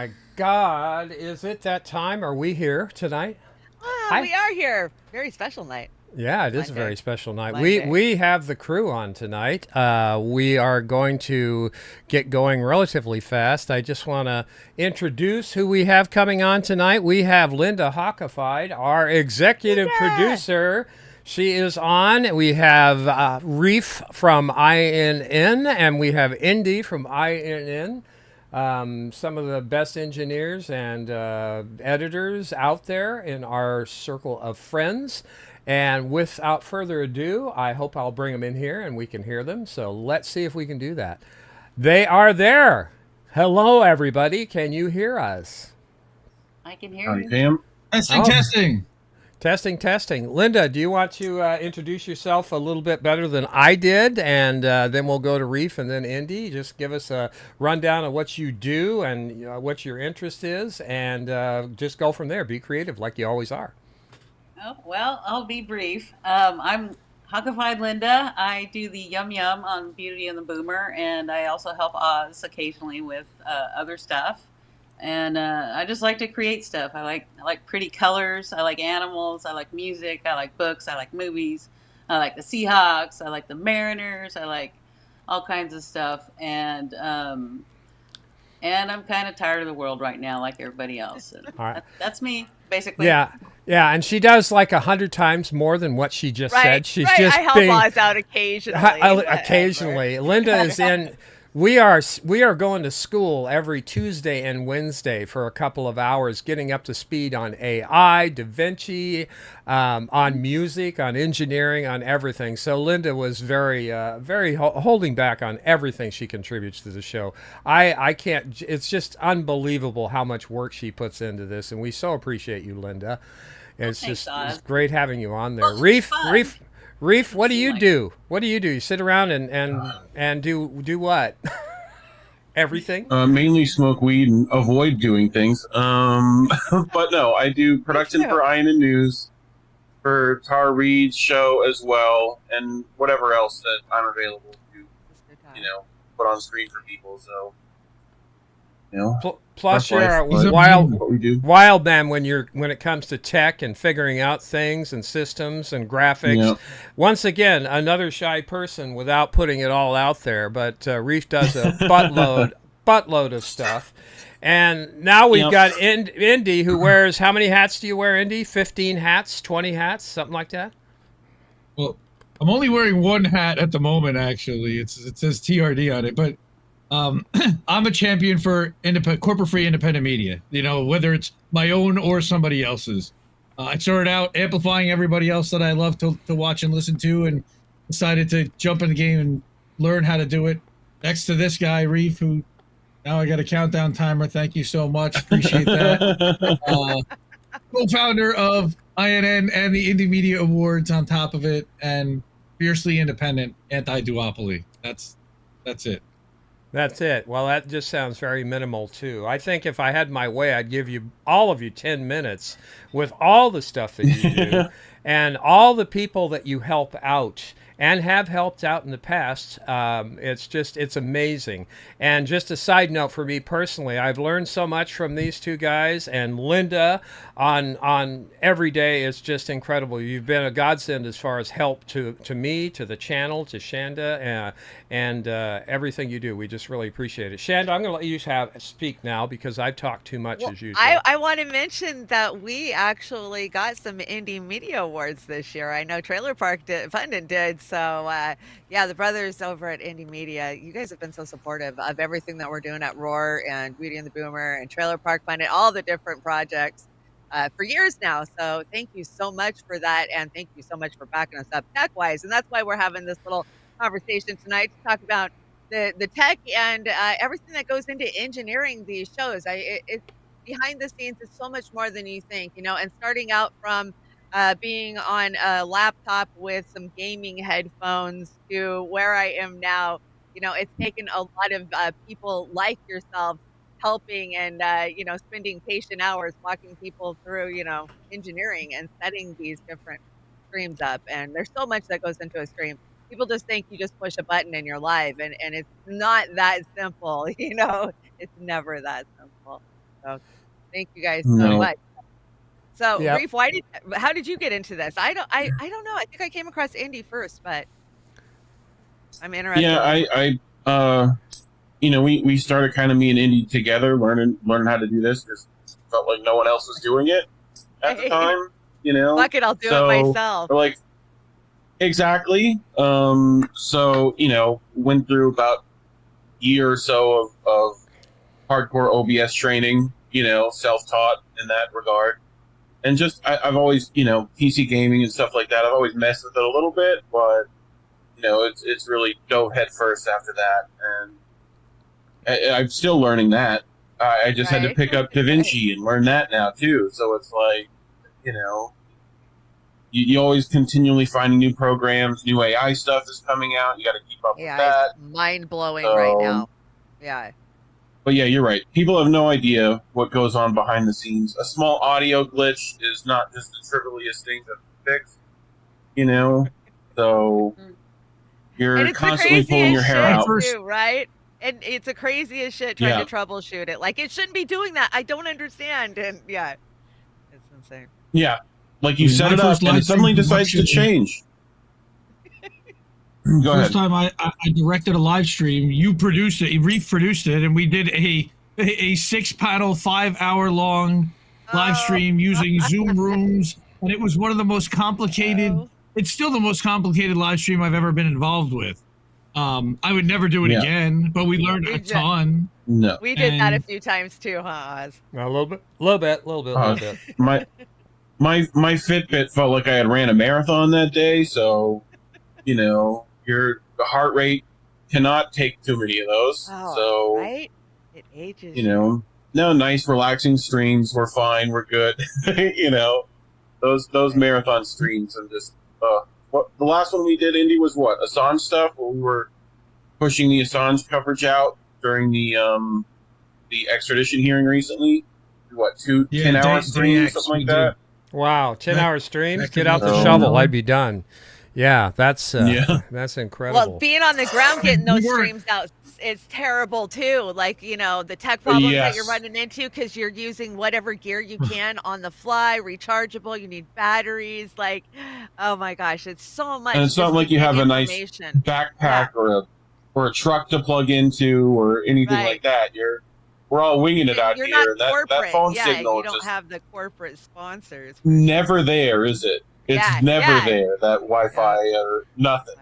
my God. Is it that time? Are we here tonight? We Hi. are here. Very special night. Yeah, it is a very Monday. special night. We Monday. we have the crew on tonight. We are going to get going relatively fast. I just want to introduce who we have coming on tonight. We have Linda Hockified, our executive Linda! producer. She is on. We have Reef from INN, and we have Indy from INN. Some of the best engineers and editors out there in our circle of friends. And without further ado, I hope I'll bring them in here and we can hear them. So let's see if we can do that. They are there. Hello, everybody. Can you hear us? I can hear Howdy, you. Pam. Testing, Oh, testing. testing, testing. Linda, do you want to introduce yourself a little bit better than I did? And then we'll go to Reef and then Indy. Just give us a rundown of what you do and what your interest is, and just go from there. Be creative like you always are. Oh, well, I'll be brief. I'm Huckified Linda. I do the Yum Yum on Beauty and the Boomer, and I also help Oz occasionally with other stuff. And I just like to create stuff. I like pretty colors. I like animals. I like music. I like books. I like movies. I like the Seahawks. I like the Mariners. I like all kinds of stuff. And I'm kind of tired of the world right now, like everybody else. And All right. that's me, basically. Yeah, yeah, and she does like 100 times more than what she just Right, said. She's right. just I help being Oz out occasionally. Whatever. occasionally. Linda is in. We are going to school every Tuesday and Wednesday for a couple of hours, getting up to speed on AI, Da Vinci, on music, on engineering, on everything. So Linda was very holding back on everything she contributes to the show. I can't. It's just unbelievable how much work she puts into this, and we so appreciate you, Linda. Well, It's thanks, just it's Oz. great having you on there. Well, it's Reef, fun. Reef, Reef. Doesn't What do seem you like it. do? What do you do? You sit around and do what? Everything. Mainly smoke weed and avoid doing things. But no, I do Me production too. for Ian and News, for Tara Reid's show as well, and whatever else that I'm available to, put on screen for people. So, Plus, rough life, you're a but what we do. wild man when it comes to tech and figuring out things and systems and graphics. Yeah. Once again, another shy person without putting it all out there. But Reef does a buttload of stuff. And now we've Yep. got Indy, who wears, how many hats do you wear, Indy? 15 hats, 20 hats, something like that. Well, I'm only wearing one hat at the moment. Actually, it says TRD on it, but I'm a champion for corporate-free independent media. Whether it's my own or somebody else's. I started out amplifying everybody else that I love to watch and listen to, and decided to jump in the game and learn how to do it. Next to this guy, Reef, who now I got a countdown timer. Thank you so much. Appreciate that. Co-founder of INN and the Indie Media Awards on top of it, and fiercely independent anti-duopoly. That's it. That's it. Well, that just sounds very minimal too. I think if I had my way, I'd give you all of you 10 minutes with all the stuff that you do and all the people that you help out and have helped out in the past. It's amazing. And just a side note for me personally, I've learned so much from these two guys, and Linda on every day is just incredible. You've been a godsend as far as help to me, to the channel, to Chanda, and everything you do. We just really appreciate it. Shanda, I'm going to let you speak now because I've talked too much Well, as usual. I want to mention that we actually got some indie media awards this year. I know Pundit did. So, yeah, the brothers over at Indie Media, you guys have been so supportive of everything that we're doing at Roar and Beauty and the Boomer and Trailer Park Pundit, all the different projects for years now. So thank you so much for that. And thank you so much for backing us up tech-wise. And that's why we're having this little conversation tonight to talk about the tech and everything that goes into engineering these shows. It's behind the scenes is so much more than you think, and starting out from being on a laptop with some gaming headphones to where I am now, it's taken a lot of people like yourself helping and, spending patient hours walking people through, engineering and setting these different streams up. And there's so much that goes into a stream. People just think you just push a button and you're live, and it's not that simple, it's never that simple. So thank you guys so No. much. So, Yep. Reef, how did you get into this? I don't know. I think I came across indie first, but I'm interested. Yeah, I we started kind of me and Indy together, learning how to do this because felt like no one else was doing it at the time. Fuck it, I'll do it So myself. we're like, exactly. So went through about a year or so of hardcore OBS training. Self-taught in that regard, and just I've always PC gaming and stuff like that. I've always messed with it a little bit, but it's really dove head first after that, and I'm still learning that. I just had to pick up DaVinci and learn that now too. So it's like, you always continually finding new programs, new AI stuff is coming out. You got to keep up with that. It's mind blowing right now. Yeah. But yeah, you're right. People have no idea what goes on behind the scenes. A small audio glitch is not just the trivialest thing to fix, So you're constantly pulling your hair out, too, right? And it's the craziest shit trying to troubleshoot it. Like, it shouldn't be doing that. I don't understand. And yeah, it's insane. Yeah, like you set it up and it suddenly decides to change. Go ahead. First time I directed a live stream, you produced it, Reef produced it, and we did a 6-panel, 5-hour-long live stream using Zoom rooms, and it was one of the most complicated. It's still the most complicated live stream I've ever been involved with. I would never do it again, but we learned a ton. No, we did that a few times too, huh, Oz? A little bit. My Fitbit felt like I had ran a marathon that day, so your heart rate cannot take too many of those. So right, it ages. No, nice relaxing streams. We're fine. We're good. Those marathon streams and just what the last one we did, Indy, was what? Assange stuff, where we were pushing the Assange coverage out during the extradition hearing recently. What, 10-hour streams, something like that? Wow, 10-hour streams? Get out the shovel, I'd be done. Yeah, that's incredible. Well, being on the ground getting those streams out is terrible too. Like, the tech problems that you're running into because you're using whatever gear you can on the fly, rechargeable. You need batteries. Like, oh my gosh, it's so much. And it's not like you have a nice backpack or a truck to plug into or anything like that. We're all winging it out here. Not that phone signal. You don't have the corporate sponsors. Never there, is it? It's never there, that Wi-Fi or nothing.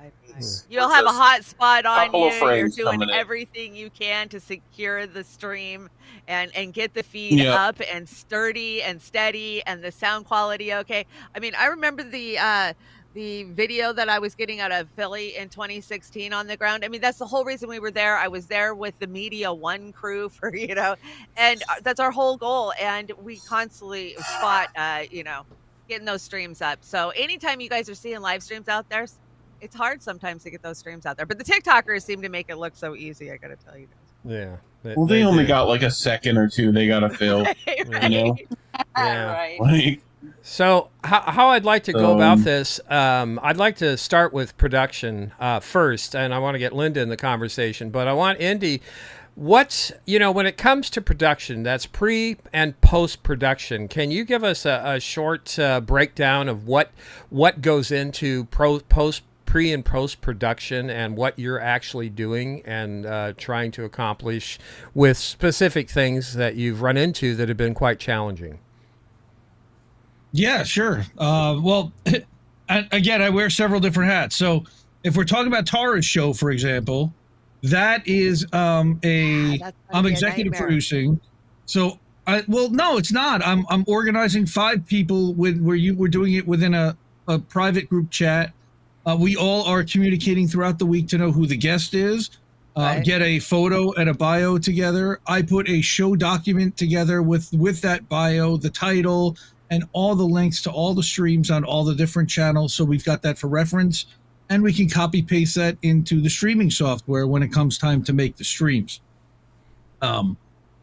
You'll have a hot spot on you. You're doing everything you can to secure the stream and get the feed up and sturdy and steady and the sound quality okay. I mean, I remember the video that I was getting out of Philly in 2016 on the ground. I mean, that's the whole reason we were there. I was there with the Media One crew for, and that's our whole goal. And we constantly fought, getting those streams up. So anytime you guys are seeing live streams out there, it's hard sometimes to get those streams out there. But the TikTokers seem to make it look so easy, I got to tell you guys. Yeah. Well, they only got like a second or two they got to fill. Yeah. Right. So how I'd like to go about this, I'd like to start with production first, and I want to get Linda in the conversation, but I want Indy, when it comes to production, that's pre and post production, can you give us a short breakdown of what goes into pre and post production and what you're actually doing and trying to accomplish with specific things that you've run into that have been quite challenging? Yeah, sure. Well, again, I wear several different hats. So if we're talking about Tara's show, for example, that is I'm executive producing. So no, it's not. I'm organizing 5 people we're doing it within a private group chat. We all are communicating throughout the week to know who the guest is. Get a photo and a bio together. I put a show document together with that bio, the title, and all the links to all the streams on all the different channels. So we've got that for reference, and we can copy paste that into the streaming software when it comes time to make the streams. So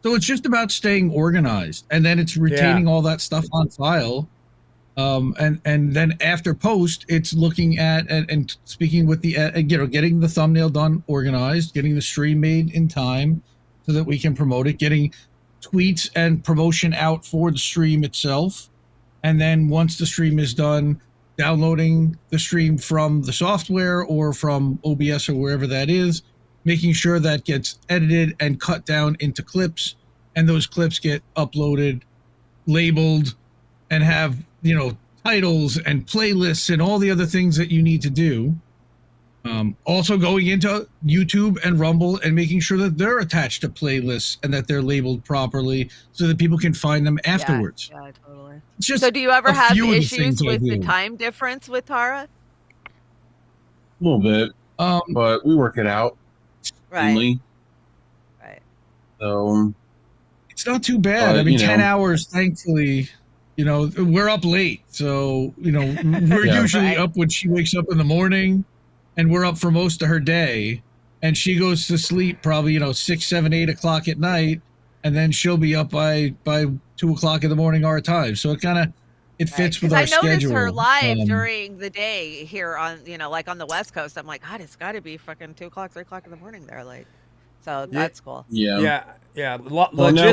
it's just about staying organized, and then it's retaining all that stuff on file. And then after post, it's looking at and speaking with the getting the thumbnail done, organized, getting the stream made in time so that we can promote it, getting tweets and promotion out for the stream itself. And then once the stream is done, downloading the stream from the software or from OBS or wherever that is, making sure that gets edited and cut down into clips, and those clips get uploaded, labeled, and have, titles and playlists and all the other things that you need to do. Also going into YouTube and Rumble and making sure that they're attached to playlists and that they're labeled properly so that people can find them afterwards. Yeah, totally. It's just So do you ever a have few of the issues things I with the do. time difference with Tara? A little bit, but we work it out. Right. Mainly. Right. So It's not too bad. I mean, 10 hours, thankfully, we're up late. So, we're Yeah. usually Right. up when she wakes up in the morning, and we're up for most of her day. And she goes to sleep probably, 6, 7, 8 o'clock at night. And then she'll be up by 2 o'clock in the morning our time. So it fits with our I noticed schedule. her live during the day here on, like on the West Coast. I'm like, God, it's got to be fucking 2 o'clock, 3 o'clock in the morning there. Like, so that's cool. Yeah. Yeah. Well, now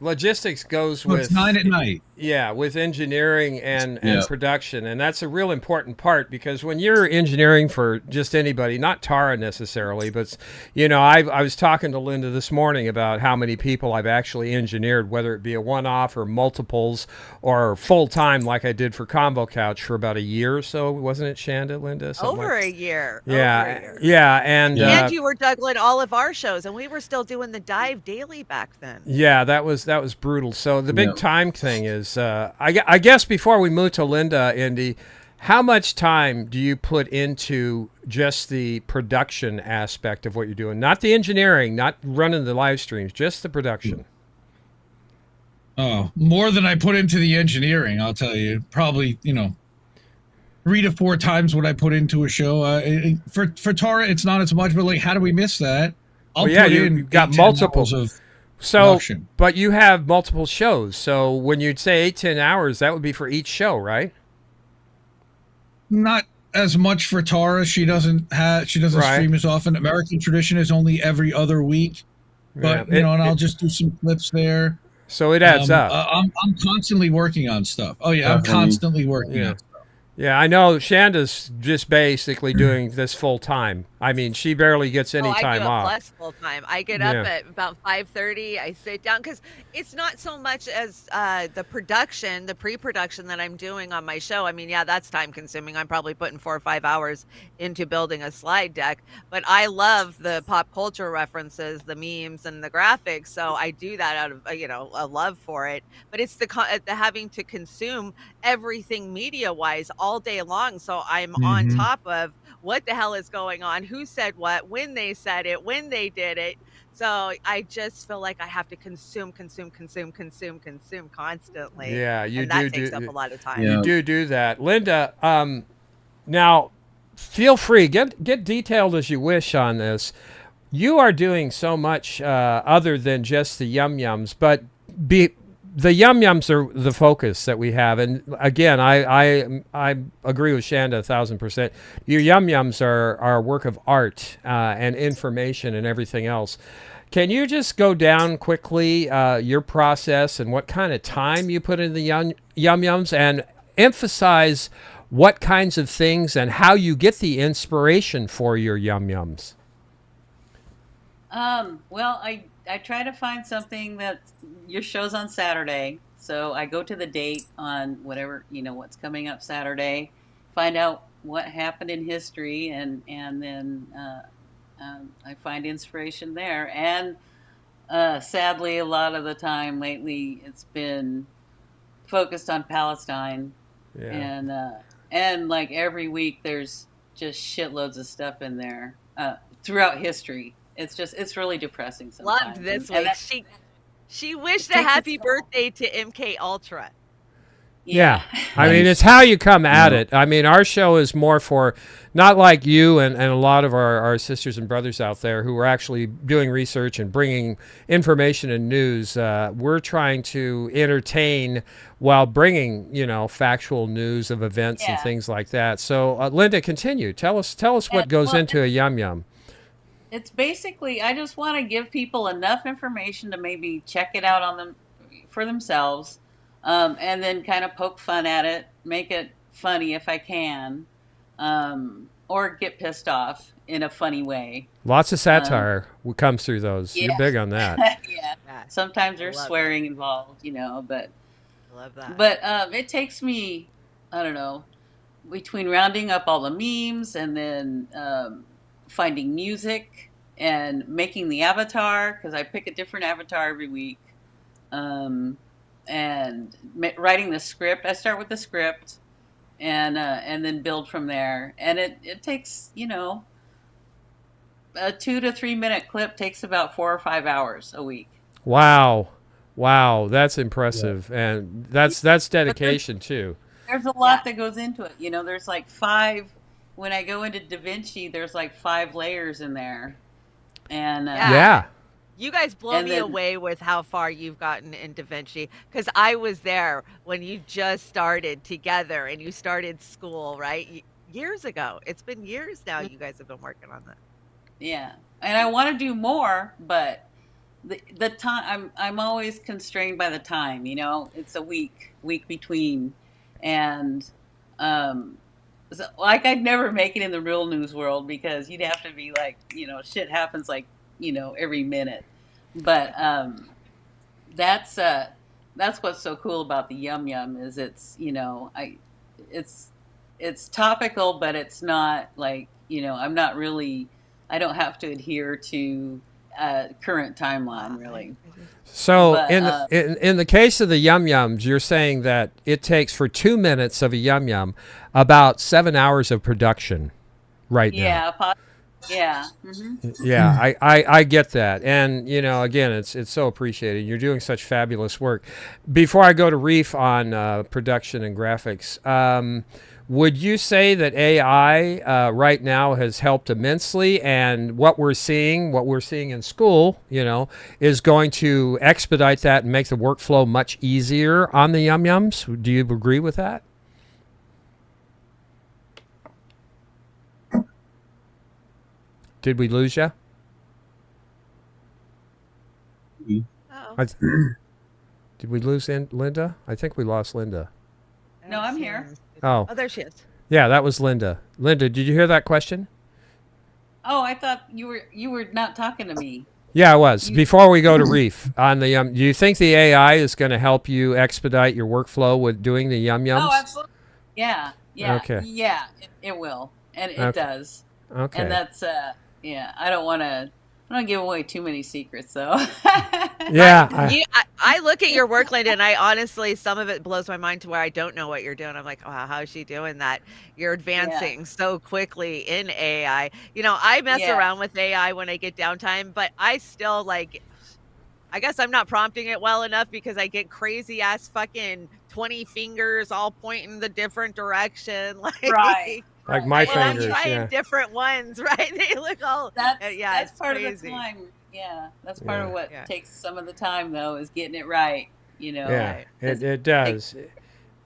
Logistics goes So with it's 9 at night. Yeah, with engineering and Yeah. production. And that's a real important part, because when you're engineering for just anybody, not Tara necessarily, but, I was talking to Linda this morning about how many people I've actually engineered, whether it be a one-off or multiples or full-time, like I did for Combo Couch for about a year or so. Wasn't it, Shanda, Linda? Something Over like- a year. Yeah, Over a year. yeah. And, And you were juggling all of our shows, and we were still doing the dive daily back then. yeah, that was brutal. So the big Yeah. time thing is, I guess before we move to Linda, Indy, how much time do you put into just the production aspect of what you're doing? Not the engineering, not running the live streams, just the production. Oh, more than I put into the engineering, I'll tell you. Probably, 3 to 4 times what I put into a show. For Tara, it's not as much, but like, how do we miss that? I'll Well, yeah, put you've in got 8-10 multiple. hours of So, production. but you have multiple shows. So when you'd say 8-10 hours, that would be for each show, right? Not as much for Tara. She doesn't Right. stream as often. American Tradition is only every other week. But Yeah, and I'll just do some clips there. so it adds up. I'm constantly working on stuff. Oh yeah, I'm Definitely. constantly working Yeah. on stuff. Yeah, I know Shanda's just basically doing this full time. I mean, she barely gets any I time do it off. plus full time. I get up Yeah. at about 5:30. I sit down because it's not so much as the production, the pre-production that I'm doing on my show. I mean, yeah, that's time consuming. I'm probably putting 4 or 5 hours into building a slide deck. But I love the pop culture references, the memes, and the graphics. So I do that out of a love for it. But it's the having to consume everything media-wise all day long. So I'm on Mhm. top of what the hell is going on, who said what, when they said it, when they did it. So I just feel like I have to consume constantly. Yeah, you and that do takes up a lot of time. Yeah. You do that, Linda. Now, feel free, get detailed as you wish on this. You are doing so much other than just the yum yums, but the yum yums are the focus that we have. And again, I agree with Shanda 1,000%. Your yum yums are a work of art and information and everything else. Can you just go down quickly your process and what kind of time you put in the yum yums, and emphasize what kinds of things and how you get the inspiration for your yum yums? Well, I try to find something that your show's on Saturday, so I go to the date on whatever what's coming up Saturday, find out what happened in history, and then I find inspiration there. And sadly, a lot of the time lately, it's been focused on Palestine, Yeah. and like every week, there's just shitloads of stuff in there throughout history. It's really depressing sometimes. Loved this And week. She wished a happy birthday to MK Ultra. Yeah. I mean, it's how you come at it. I mean, our show is more for, not like you and a lot of our sisters and brothers out there who are actually doing research and bringing information and news. We're trying to entertain while bringing, factual news of events and Yeah. things like that. So, Linda, continue. Tell us what goes into a yum yum. it's basically, I just want to give people enough information to maybe check it out on them for themselves, and then kind of poke fun at it, make it funny if I can, or get pissed off in a funny way. Lots of satire comes through those. Yeah. You're big on that. Yeah. Yeah, Sometimes I there's love swearing involved, but I love that. it takes me, I don't know, between rounding up all the memes and then finding music and making the avatar, because I pick a different avatar every week, and writing the script. I start with the script and then build from there. And it takes, a 2 to 3 minute clip takes about 4 or 5 hours a week. Wow, that's impressive, and that's dedication too. There's a lot that goes into it. There's like 5. When I go into DaVinci, there's like 5 layers in there, and Yeah. You guys blow And me then- away with how far you've gotten in DaVinci, because I was there when you just started together and you started school, right? Years ago. It's been years now you guys have been working on that. Yeah, and I want to do more, but the time, I'm always constrained by the time. It's a week between, and so, like, I'd never make it in the real news world, because you'd have to be like, shit happens like every minute. But that's what's so cool about the Yum Yum is it's it's topical, but it's not like I'm not really, I don't have to adhere to current timeline really. So But, in the case of the Yum Yums, you're saying that it takes for 2 minutes of a Yum Yum about 7 hours of production right now. Yeah. Hmm. Yeah, I get that. And, again, it's so appreciated. You're doing such fabulous work. Before I go to Reef on production and graphics, would you say that AI right now has helped immensely, and what we're seeing in school, is going to expedite that and make the workflow much easier on the Yum Yums? Do you agree with that? Did we lose you? Oh. Did we lose Linda? I think we lost Linda. No, I'm here. Oh, Oh, there she is. yeah, that was Linda. Linda, did you hear that question? Oh, I thought you were not talking to me. Yeah, I was. Before we go to Reef, on the do you think the AI is going to help you expedite your workflow with doing the Yum Yums? Oh, absolutely. Yeah. Okay. Yeah, it will, and it Okay. does. Okay. And that's I don't want to give away too many secrets though. Yeah. I look at your work, Linda, and I honestly, some of it blows my mind to where I don't know what you're doing. I'm like, wow, how is she doing that? You're advancing so quickly in AI. I mess around with AI when I get downtime, but I still I guess I'm not prompting it well enough, because I get crazy ass fucking 20 fingers all pointing the different direction. Right. Like my and I'm fingers, trying yeah. different ones, right? They look all That's it's part crazy. of the time. Yeah, that's part Yeah. of what Yeah. takes some of the time though, is getting it right. Yeah, Right. it does.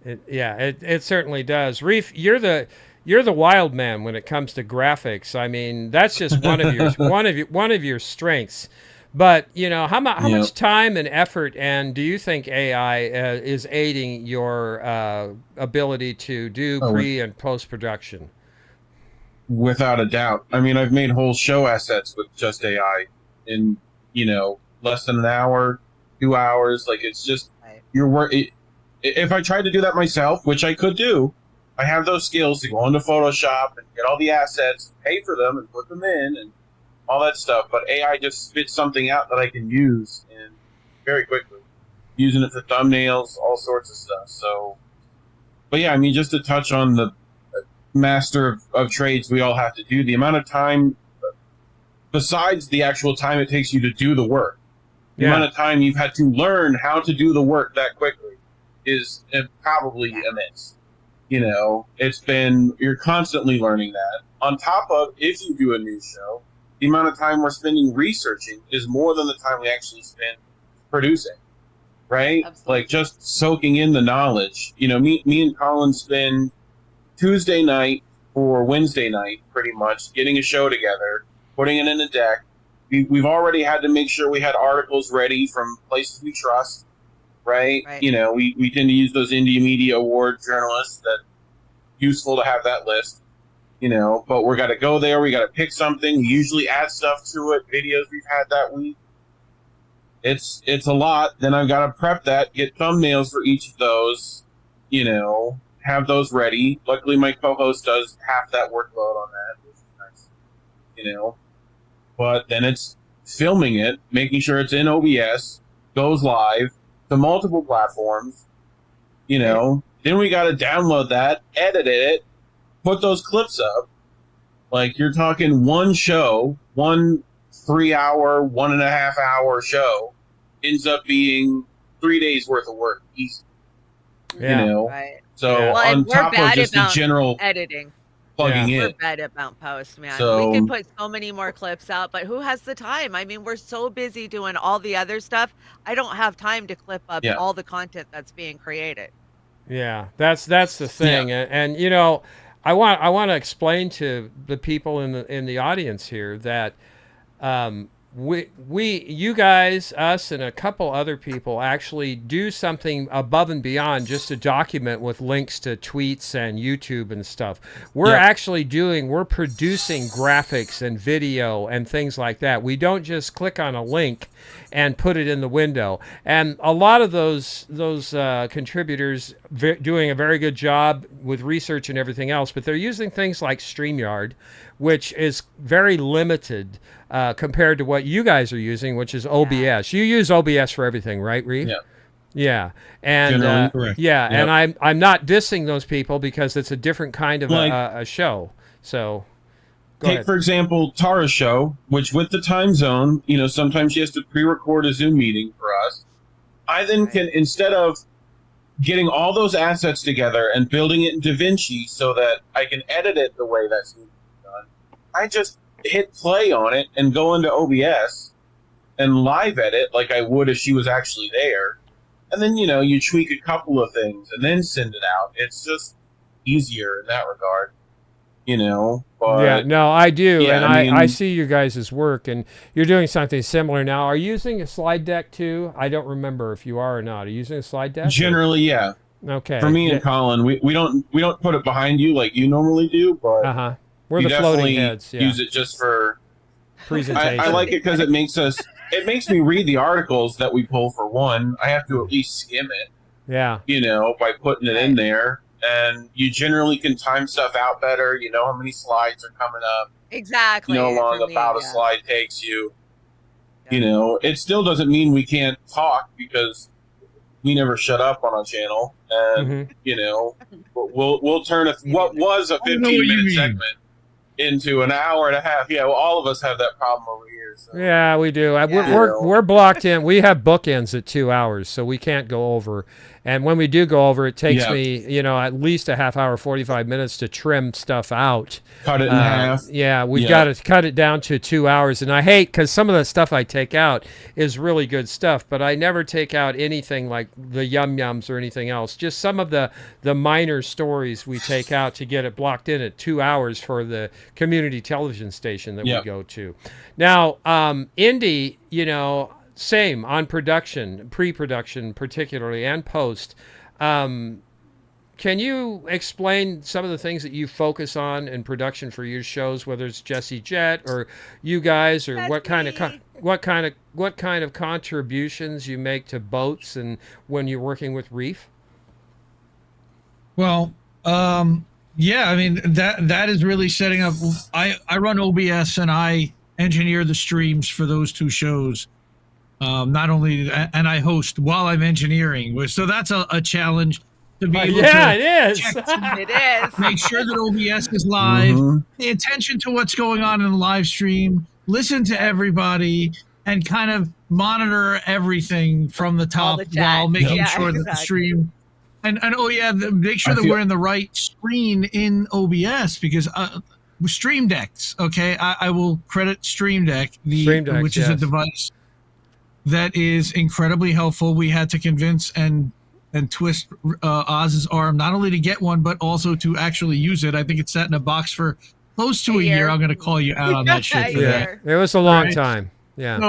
It certainly does. Reef, you're the wild man when it comes to graphics. I mean, that's just one of your one of your strengths. But how much time and effort, and do you think AI is aiding your ability to do pre and post production? Without a doubt. I mean, I've made whole show assets with just AI in less than an hour, 2 hours. Like, it's just your work. If I tried to do that myself, which I could do, I have those skills to go into Photoshop and get all the assets, pay for them, and put them in, and all that stuff. But AI just spits something out that I can use and very quickly, using it for thumbnails, all sorts of stuff. So, but yeah, I mean, just to touch on the master of trades we all have to do, the amount of time, besides the actual time it takes you to do the work, the amount of time you've had to learn how to do the work that quickly is probably immense. You're constantly learning that. On top of, if you do a news show, the amount of time we're spending researching is more than the time we actually spend producing, right? Absolutely. Like, just soaking in the knowledge. Me and Colin spend Tuesday night or Wednesday night, pretty much, getting a show together, putting it in a deck. We've already had to make sure we had articles ready from places we trust, right? You know, we tend to use those Indie Media Award journalists that useful to have that list, you know, but we're got to go there. We got to pick something. We usually add stuff to it, videos we've had that week. It's a lot. Then I've got to prep that, get thumbnails for each of those, you know, have those ready. Luckily, my co-host does half that workload on that, which is nice, you know. But then it's filming it, making sure it's in OBS, goes live to multiple platforms, you know. Then we got to download that, edit it, put those clips up. Like, you're talking one show, 1 3-hour, 1.5 hour show ends up being 3 days worth of work. Easy. Yeah. You know? Right. So Yeah. Well, on top of just the general editing. plugging We're in. bad about post, man. So- We can put so many more clips out, but who has the time? I mean, we're so busy doing all the other stuff. I don't have time to clip up Yeah. all the content that's being created. Yeah, that's the thing, and you know, I want to explain to the people in the audience here that you guys, us, and a couple other people actually do something above and beyond just to document with links to tweets and YouTube and stuff. We're we're producing graphics and video and things like that. We don't just click on a link and put it in the window. And a lot of those contributors doing a very good job with research and everything else, but they're using things like StreamYard, which is very limited compared to what you guys are using, which is OBS. You use OBS for everything, right, Reeve? Yeah. Yeah, and Generally correct. yeah, Yep. and I'm not dissing those people because it's a different kind of Like- a show. So, go Take, ahead. for example, Tara's show, which with the time zone, you know, sometimes she has to pre-record a Zoom meeting for us. I then can, instead of getting all those assets together and building it in DaVinci so that I can edit it the way that's done, I just hit play on it and go into OBS and live edit like I would if she was actually there. And then, you know, you tweak a couple of things and then send it out. It's just easier in that regard, you know. But Yeah, no, I do, Yeah, and I I mean- see you guys' work, and you're doing something similar now. Are you using a slide deck too? I don't remember if you are or not. Are you using a slide deck? generally, yeah. Okay. For me and Colin, we don't put it behind you like you normally do, but Uh-huh. We're you the floating definitely heads. Yeah. use it just for. Presentation. I like it because it makes me read the articles that we pull. For one, I have to at least skim it, Yeah. you know, by putting it in there, and you generally can time stuff out better. You know how many slides are coming up. Exactly. You know how long for me, about a yeah. slide takes you. You know, it still doesn't mean we can't talk because we never shut up on our channel, and Mhm. you know, we'll turn what was a I know what you 15-minute mean. segment into an hour and a half. Yeah, well, all of us have that problem over here. So. Yeah, we do. Yeah. We're blocked in. We have bookends at 2 hours, so we can't go over. And when we do go over, it takes Yeah. me, you know, at least a half hour, 45 minutes to trim stuff out. Cut it in half. Yeah, we've Yeah. got to cut it down to 2 hours. And I hate, because some of the stuff I take out is really good stuff, but I never take out anything like the yum-yums or anything else. Just some of the minor stories we take out to get it blocked in at 2 hours for the community television station that Yeah. we go to. Now, Indy, you know, same on production, pre-production particularly, and post. Can you explain some of the things that you focus on in production for your shows, whether it's Jesse Jet or you guys, or what kind of contributions you make to boats and when you're working with Reef? Well, yeah, I mean that is really setting up. I run OBS and I engineer the streams for those two shows. Not only and I host while I'm engineering, so that's a challenge to be able Yeah, to it is. check It is. make sure that OBS is live, Mhm. pay attention to what's going on in the live stream, listen to everybody, and kind of monitor everything from the top the chat. while making Yeah, sure that the exactly. stream and oh yeah, make sure I that feel- we're in the right screen in OBS because Stream Decks. Okay, I will credit Stream Deck, Stream Decks, which is a yes. device that is incredibly helpful. We had to convince and twist Oz's arm not only to get one but also to actually use it. I think it's sat in a box for close to a year. I'm going to call you out on that shit for that. It was a long Right. time. Yeah.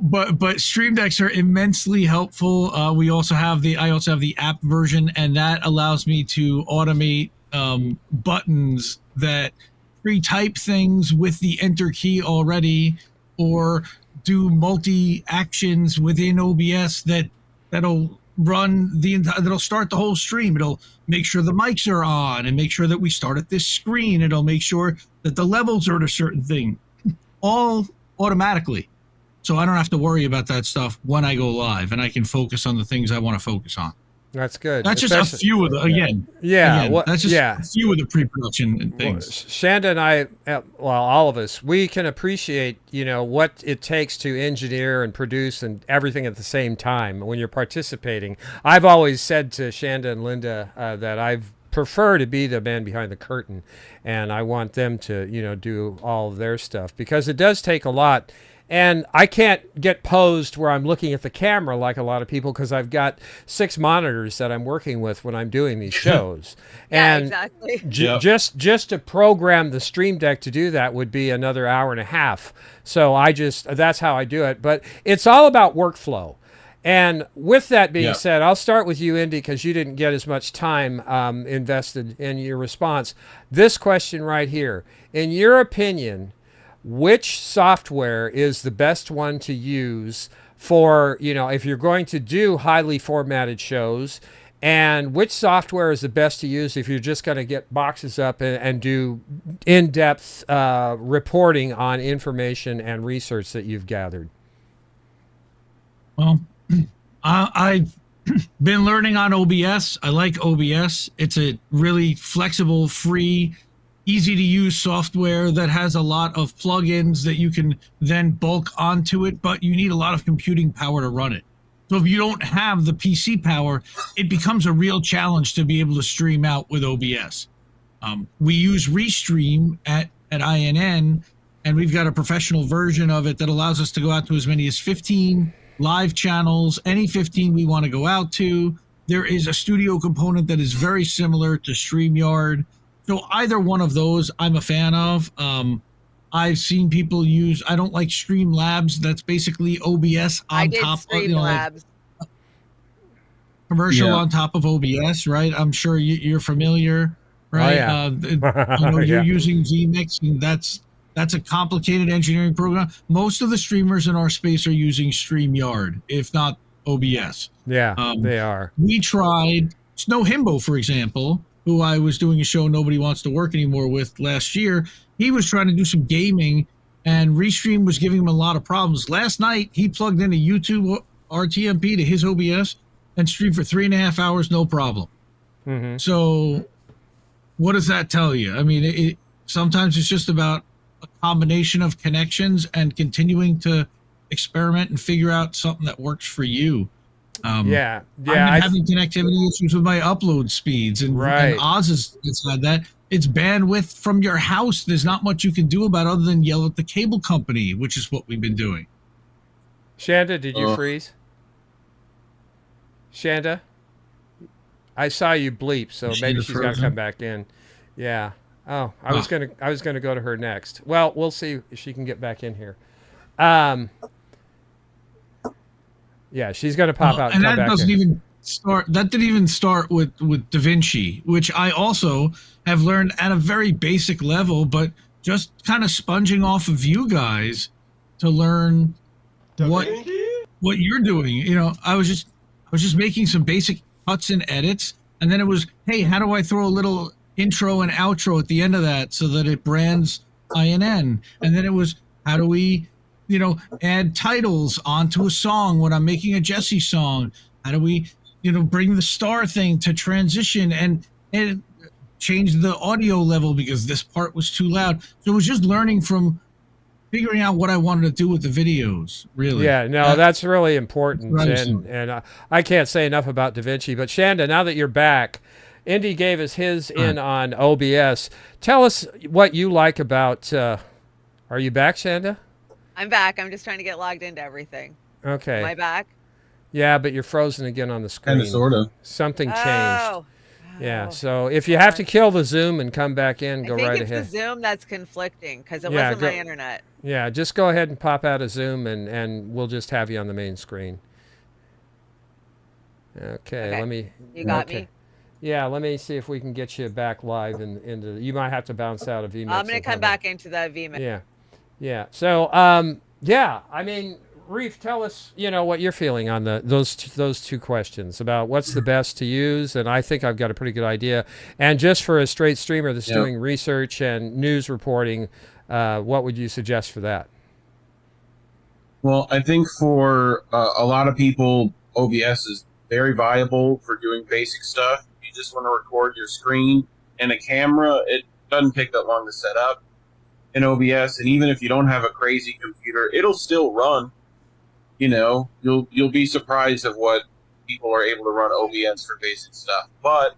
But Stream Decks are immensely helpful. I also have the app version, and that allows me to automate buttons that pre-type things with the enter key already, or do multi actions within OBS that'll start the whole stream. It'll make sure the mics are on and make sure that we start at this screen. It'll make sure that the levels are at a certain thing, all automatically. So I don't have to worry about that stuff when I go live, and I can focus on the things I want to focus on. That's good. That's just a few of the that's just a few of the pre-production things. Chanda and I, all of us, we can appreciate, what it takes to engineer and produce and everything at the same time when you're participating. I've always said to Chanda and Linda that I prefer to be the man behind the curtain, and I want them to, do all of their stuff, because it does take a lot. And I can't get posed where I'm looking at the camera like a lot of people, because I've got 6 monitors that I'm working with when I'm doing these shows. And exactly. Just to program the Stream Deck to do that would be another hour and a half. So that's how I do it. But it's all about workflow. And with that being said, I'll start with you, Indy, because you didn't get as much time invested in your response. This question right here, in your opinion, which software is the best one to use for, if you're going to do highly formatted shows, and which software is the best to use if you're just going to get boxes up and do in-depth reporting on information and research that you've gathered? Well, I've been learning on OBS. I like OBS. It's a really flexible, free, easy to use software that has a lot of plugins that you can then bulk onto it, but you need a lot of computing power to run it. So if you don't have the PC power, it becomes a real challenge to be able to stream out with OBS. We use Restream at INN, and we've got a professional version of it that allows us to go out to as many as 15 live channels, any 15 we want to go out to. There is a studio component that is very similar to StreamYard. So either one of those I'm a fan of. I've seen people use, I don't like Streamlabs. That's basically OBS on top of, Streamlabs. Commercial on top of OBS, right? I'm sure you're familiar, right? You're using vMix, and that's a complicated engineering program. Most of the streamers in our space are using StreamYard, if not OBS. Yeah, they are. We tried Snow Himbo, for example, who I was doing a show Nobody Wants to Work Anymore with last year. He was trying to do some gaming, and Restream was giving him a lot of problems. Last night, he plugged in a YouTube RTMP to his OBS and streamed for 3.5 hours, no problem. Mm-hmm. So what does that tell you? I mean, sometimes it's just about a combination of connections and continuing to experiment and figure out something that works for you. I've been having connectivity issues with my upload speeds, and Oz is inside that. It's bandwidth from your house. There's not much you can do about it other than yell at the cable company, which is what we've been doing. Chanda, did you freeze? Chanda? I saw you bleep, so maybe she's got to come back in. Yeah. Oh, I was gonna go to her next. Well, we'll see if she can get back in here. Yeah, she's going to pop out and come back in. That didn't even start with DaVinci, which I also have learned at a very basic level, but just kind of sponging off of you guys to learn what you're doing. I was just making some basic cuts and edits, and then it was, hey, how do I throw a little intro and outro at the end of that so that it brands INN? And then it was, how do we add titles onto a song when I'm making a Jesse song? How do we, bring the star thing to transition and change the audio level because this part was too loud? So it was just learning from figuring out what I wanted to do with the videos, really. Yeah, no, that's really important. And I can't say enough about DaVinci. But Chanda, now that you're back, Indy gave us his in on OBS. Tell us what you like about, are you back, Chanda? I'm back. I'm just trying to get logged into everything. Okay. Am I back? Yeah, but you're frozen again on the screen. Kind of, sort of. Something changed. Oh, Yeah. Oh, So if you have to kill the Zoom and come back in, I go think right it's ahead. the Zoom that's conflicting because it Yeah, wasn't go- my internet. Yeah, just go ahead and pop out of Zoom, and we'll just have you on the main screen. Okay, Okay. let me. You got Okay. me? Yeah, let me see if we can get you back live into. You might have to bounce out of vMix. I'm gonna and come back into the VMix. Yeah, yeah. So, yeah. I mean, Reef, tell us, what you're feeling on those two questions about what's the best to use, and I think I've got a pretty good idea. And just for a straight streamer that's doing research and news reporting, what would you suggest for that? Well, I think for a lot of people, OBS is very viable for doing basic stuff. You just want to record your screen and a camera. It doesn't take that long to set up in OBS, and even if you don't have a crazy computer, it'll still run. You'll be surprised at what people are able to run OBS for basic stuff. But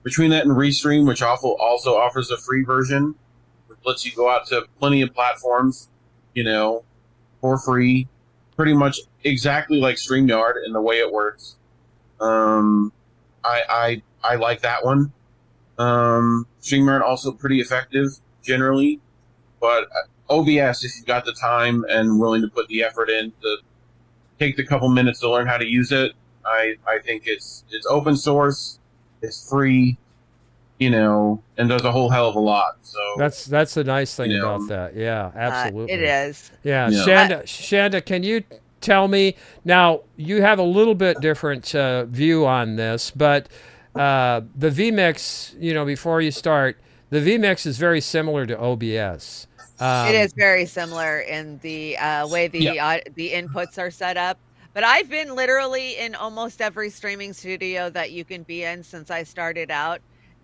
between that and Restream, which also offers a free version, which lets you go out to plenty of platforms, for free, pretty much exactly like StreamYard in the way it works. I like that one. StreamYard also pretty effective generally, but OBS, if you've got the time and willing to put the effort in to take the couple minutes to learn how to use it, I think it's open source, it's free, and does a whole hell of a lot. So That's the nice thing about that. Yeah, absolutely. It is. Yeah, Yeah. Chanda, can you tell me now? You have a little bit different view on this, but the vMix, before you start, the vMix is very similar to OBS. It is very similar in the way the inputs are set up. But I've been literally in almost every streaming studio that you can be in since I started out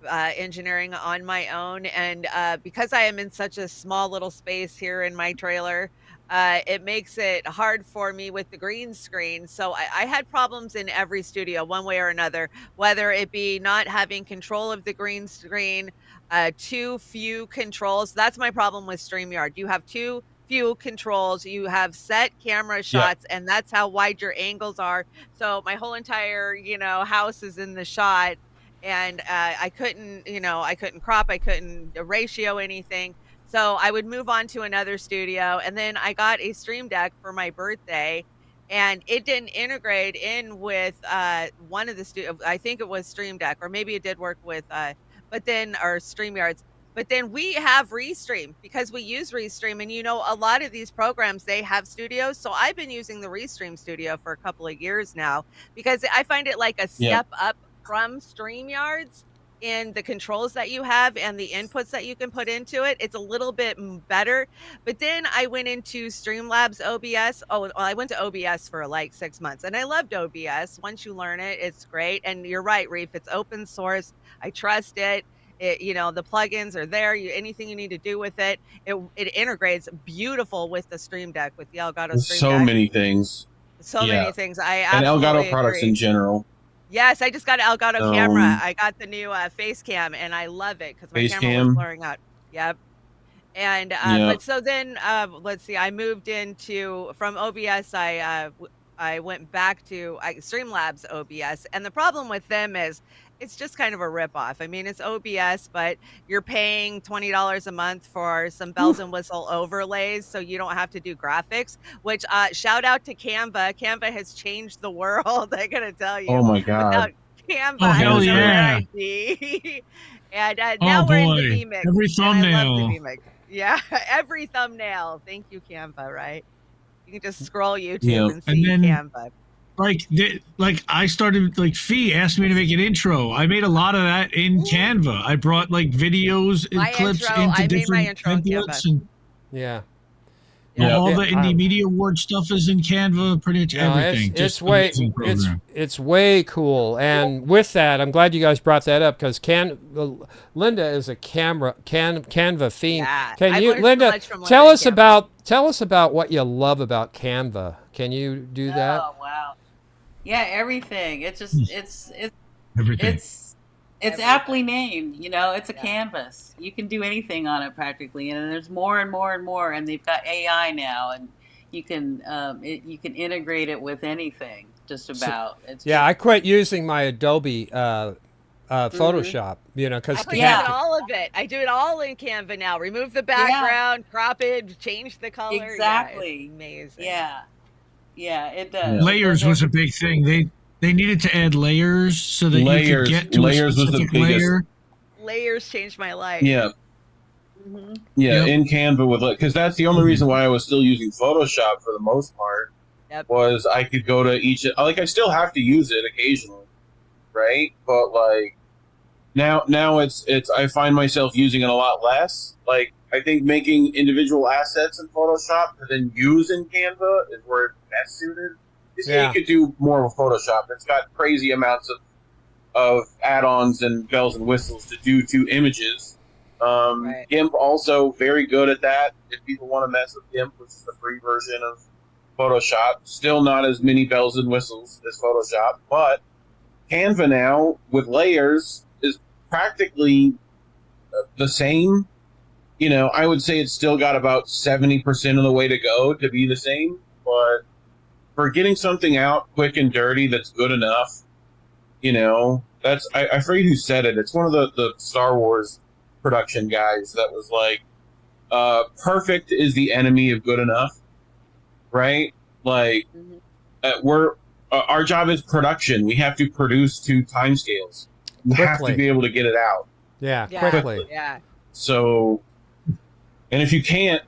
engineering on my own. And because I am in such a small little space here in my trailer, it makes it hard for me with the green screen. So I had problems in every studio, one way or another, whether it be not having control of the green screen, too few controls. That's my problem with StreamYard. You have too few controls, you have set camera shots, and that's how wide your angles are. So my whole entire, house is in the shot, and I couldn't crop, I couldn't ratio anything. So I would move on to another studio, and then I got a Stream Deck for my birthday, and it didn't integrate in with one of the I think it was Stream Deck, or maybe it did work with but then our StreamYards. But then we have Restream because we use Restream, and a lot of these programs, they have studios. So I've been using the Restream studio for a couple of years now because I find it like a step up from StreamYards in the controls that you have and the inputs that you can put into it. It's a little bit better. But then I went into Streamlabs OBS. Oh, well, I went to OBS for like 6 months, and I loved OBS. Once you learn it, it's great. And you're right, Reef, it's open source. I trust it. The plugins are there. Anything you need to do with it, it integrates beautiful with the Stream Deck, with the Elgato Stream Deck. So many things. So many things. I and absolutely Elgato products agree. in general. Yes, I just got an Elgato camera. I got the new face cam, and I love it because my camera was blurring out. Yep. And but so then let's see, I moved from OBS. I went back to Streamlabs OBS, and the problem with them is it's just kind of a ripoff. I mean, it's OBS, but you're paying $20 a month for some bells and whistle overlays, so you don't have to do graphics. Which shout out to Canva. Canva has changed the world. I gotta tell you. Oh my god! Without Canva, oh hell yeah! And now we're in the vMix. Every thumbnail. I love the vMix. Yeah, every thumbnail. Thank you, Canva. Right? You can just scroll YouTube and see Canva. I started, Fee asked me to make an intro. I made a lot of that in Canva. I brought clips into different templates. All the Indie Media Award stuff is in Canva, pretty much everything. It's way cool. And with that, I'm glad you guys brought that up because Linda is a Canva fiend. Yeah, Can you, Linda, tell us about what you love about Canva? Can you do that? Oh wow. Yeah, everything. It's just it's everything. It's aptly named. It's a canvas. You can do anything on it practically, and there's more and more and more. And they've got AI now, and you can integrate it with anything. just about. It's Yeah, just, I quit using my Adobe Photoshop, because I quit Yeah. using all of it. I do it all in Canva now. Remove the background, crop it, change the color. Exactly. Yeah, it's amazing. Yeah, it does. Yeah. It does Layers was a everything. big thing. They needed to add layers so that you could get to Layers a was the specific biggest. layer. Layers changed my life. Yeah, Mhm. yeah, Yep. in Canva with because that's the only reason why I was still using Photoshop for the most part. Yep. Was I could go to each I still have to use it occasionally, right? But like now it's I find myself using it a lot less. Like I think making individual assets in Photoshop to then use in Canva is where it's best suited. You could do more with Photoshop. It's got crazy amounts of add-ons and bells and whistles to do to images. Right. GIMP also very good at that. If people want to mess with GIMP, which is the free version of Photoshop, still not as many bells and whistles as Photoshop, but Canva now with layers is practically the same. I would say it's still got about 70% of the way to go to be the same, but for getting something out quick and dirty that's good enough, that's I forget who said it. It's one of the Star Wars production guys that was like, perfect is the enemy of good enough, right? Like, our job is production. We have to produce to timescales. We have to be able to get it out. Yeah, Yeah. quickly. Yeah. So, and if you can't,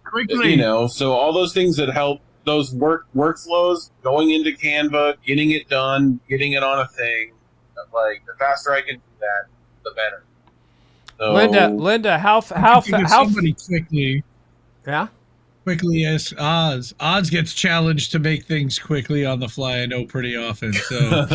Quickly. so all those things that help those workflows, going into Canva, getting it done, getting it on a thing, like the faster I can do that, the better. So, Linda, how somebody quickly yeah? as Oz. Oz gets challenged to make things quickly on the fly, I know, pretty often. So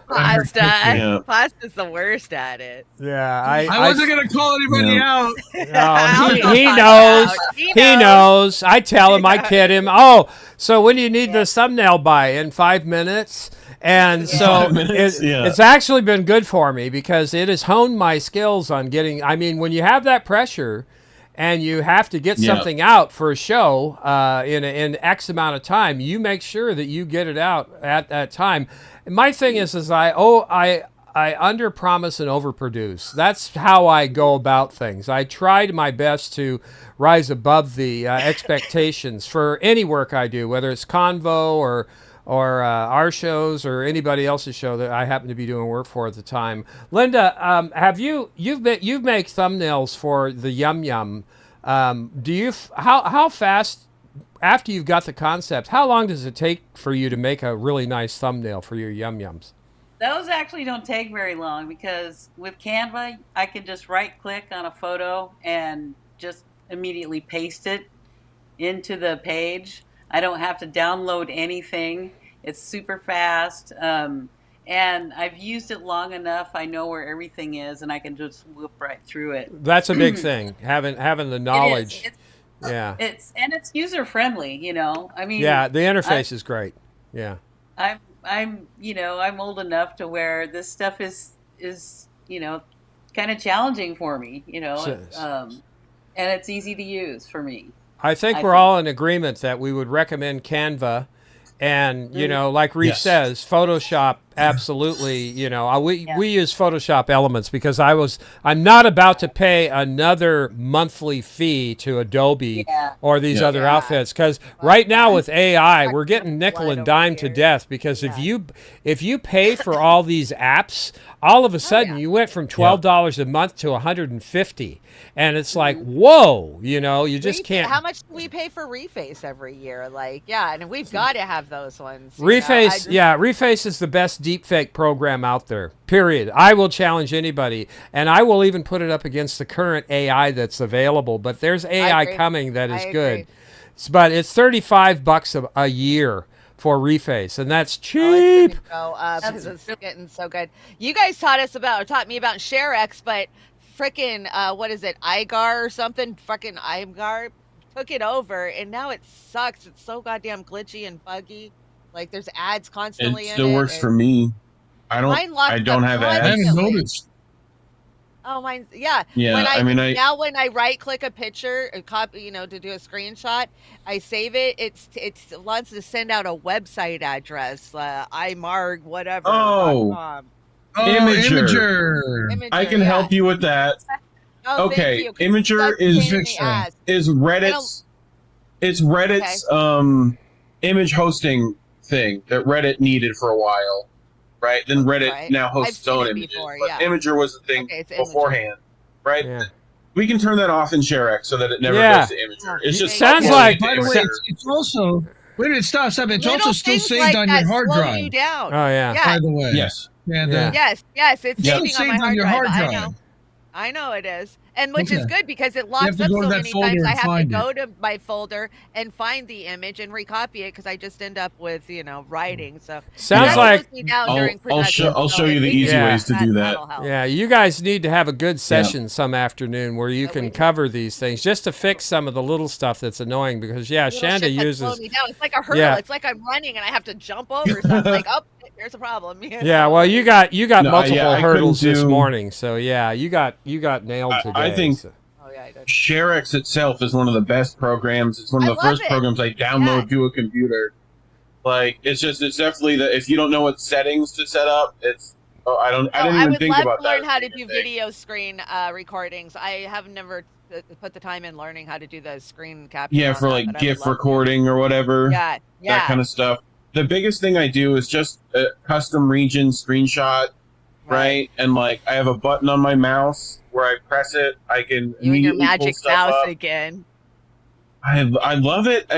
Pasta. Yeah. Pasta's the worst at it. Yeah, I wasn't gonna call anybody out. No, he knows. He knows. I tell him, I kid him. Oh, so when do you need the thumbnail by? In 5 minutes? And so 5 minutes, it's actually been good for me because it has honed my skills on getting, when you have that pressure and you have to get something out for a show in X amount of time, you make sure that you get it out at that time. And my thing is I under promise and overproduce. That's how I go about things. I try my best to rise above the expectations for any work I do, whether it's Convo or our shows or anybody else's show that I happen to be doing work for at the time. Linda, have you've made thumbnails for the Yum Yum? Do you how fast after you've got the concept? How long does it take for you to make a really nice thumbnail for your Yum Yums? Those actually don't take very long because with Canva, I can just right-click on a photo and just immediately paste it into the page. I don't have to download anything. It's super fast. And I've used it long enough. I know where everything is, and I can just whoop right through it. That's a big thing. Having the knowledge. It's user friendly. Yeah, the interface is great. Yeah. I'm old enough to where this stuff is kind of challenging for me. And it's easy to use for me. I think we're all in agreement that we would recommend Canva, and like Reef says, Photoshop absolutely. We use Photoshop Elements because I'm not about to pay another monthly fee to Adobe or these other outfits because right now with AI we're getting nickel and dime to death because if you pay for all these apps, all of a sudden you went from $12 a month to $150, and it's like whoa, you just can't. How much do we pay for Reface every year? And we've got to have those ones. Reface, Reface is the best deepfake program out there, period. I will challenge anybody, and I will even put it up against the current AI that's available, but there's AI coming that is good. But it's $35 a year for Reface, and that's cheap. It's gonna go up because it's getting so good. You guys taught me about ShareX, but frickin' what is it, iGar or something? Frickin' iGar took it over, and now it sucks. It's so goddamn glitchy and buggy. Like there's ads constantly. It still works for me. I don't have I ads. haven't noticed. Oh, mine's yeah. Yeah, When I mean, when I right click a picture, a copy, to do a screenshot, I save it. It wants to send out a website address, imarg whatever Oh. .com. Oh, Imager. Imager. I can help you with that. Oh, Okay, thank you. Imager is Reddit's image hosting thing that Reddit needed for a while, right? Then Reddit now hosts its own images, but Imager was the thing beforehand, right? Yeah. We can turn that off in ShareX so that it never goes to Imager. It's just sounds like. By the way, it's also wait a minute, stop. It's also still saved on your hard drive. You down. Oh yeah. By the way, yes, and yes, it's saving on my hard drive. drive. I know it is. And which is good because it locks up go so to that many folder times I and have to find go it. to my folder and find the image and recopy it because I just end up with, writing. So Sounds like me down during I'll show you the easy ways to do that. Yeah, you guys need to have a good session some afternoon where you can cover these things just to fix some of the little stuff that's annoying because Chanda uses. Me down. It's like a hurdle. It's like I'm running and I have to jump over something. Like, oh, here's a problem. Yeah, well, you got multiple hurdles this morning, so yeah, you got nailed today. I think ShareX itself is one of the best programs. It's one of the first programs I download to a computer. Like, it's definitely if you don't know what settings to set up, I didn't even think about that. I would love to learn how to do video screen recordings. I have never put the time in learning how to do the screen capture. Yeah, for like GIF recording or whatever. Yeah. That kind of stuff. The biggest thing I do is just a custom region screenshot, right? And like I have a button on my mouse where I press it, I can you and your immediately magic pull stuff mouse up. again. I love it.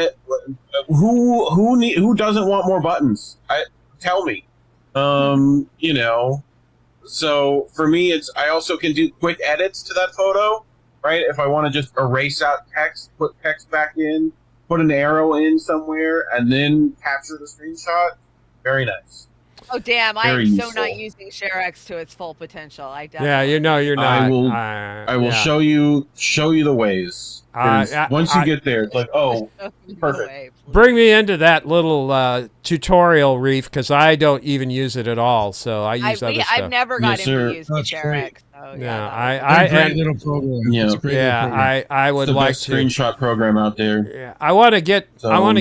Who doesn't want more buttons? Tell me. So for me, I also can do quick edits to that photo, right? If I want to just erase out text, put text back in, put an arrow in somewhere, and then capture the screenshot. Very nice. Oh damn! Very I'm so useful. not using ShareX to its full potential. Yeah, you're not. I will show you the ways. Once you get there, it's like, oh, perfect. Bring me into that little tutorial, Reef, because I don't even use it at all. So I use other stuff. I've never got into use ShareX. So great little program. Yeah, I would like to screenshot program out there. Yeah, I want to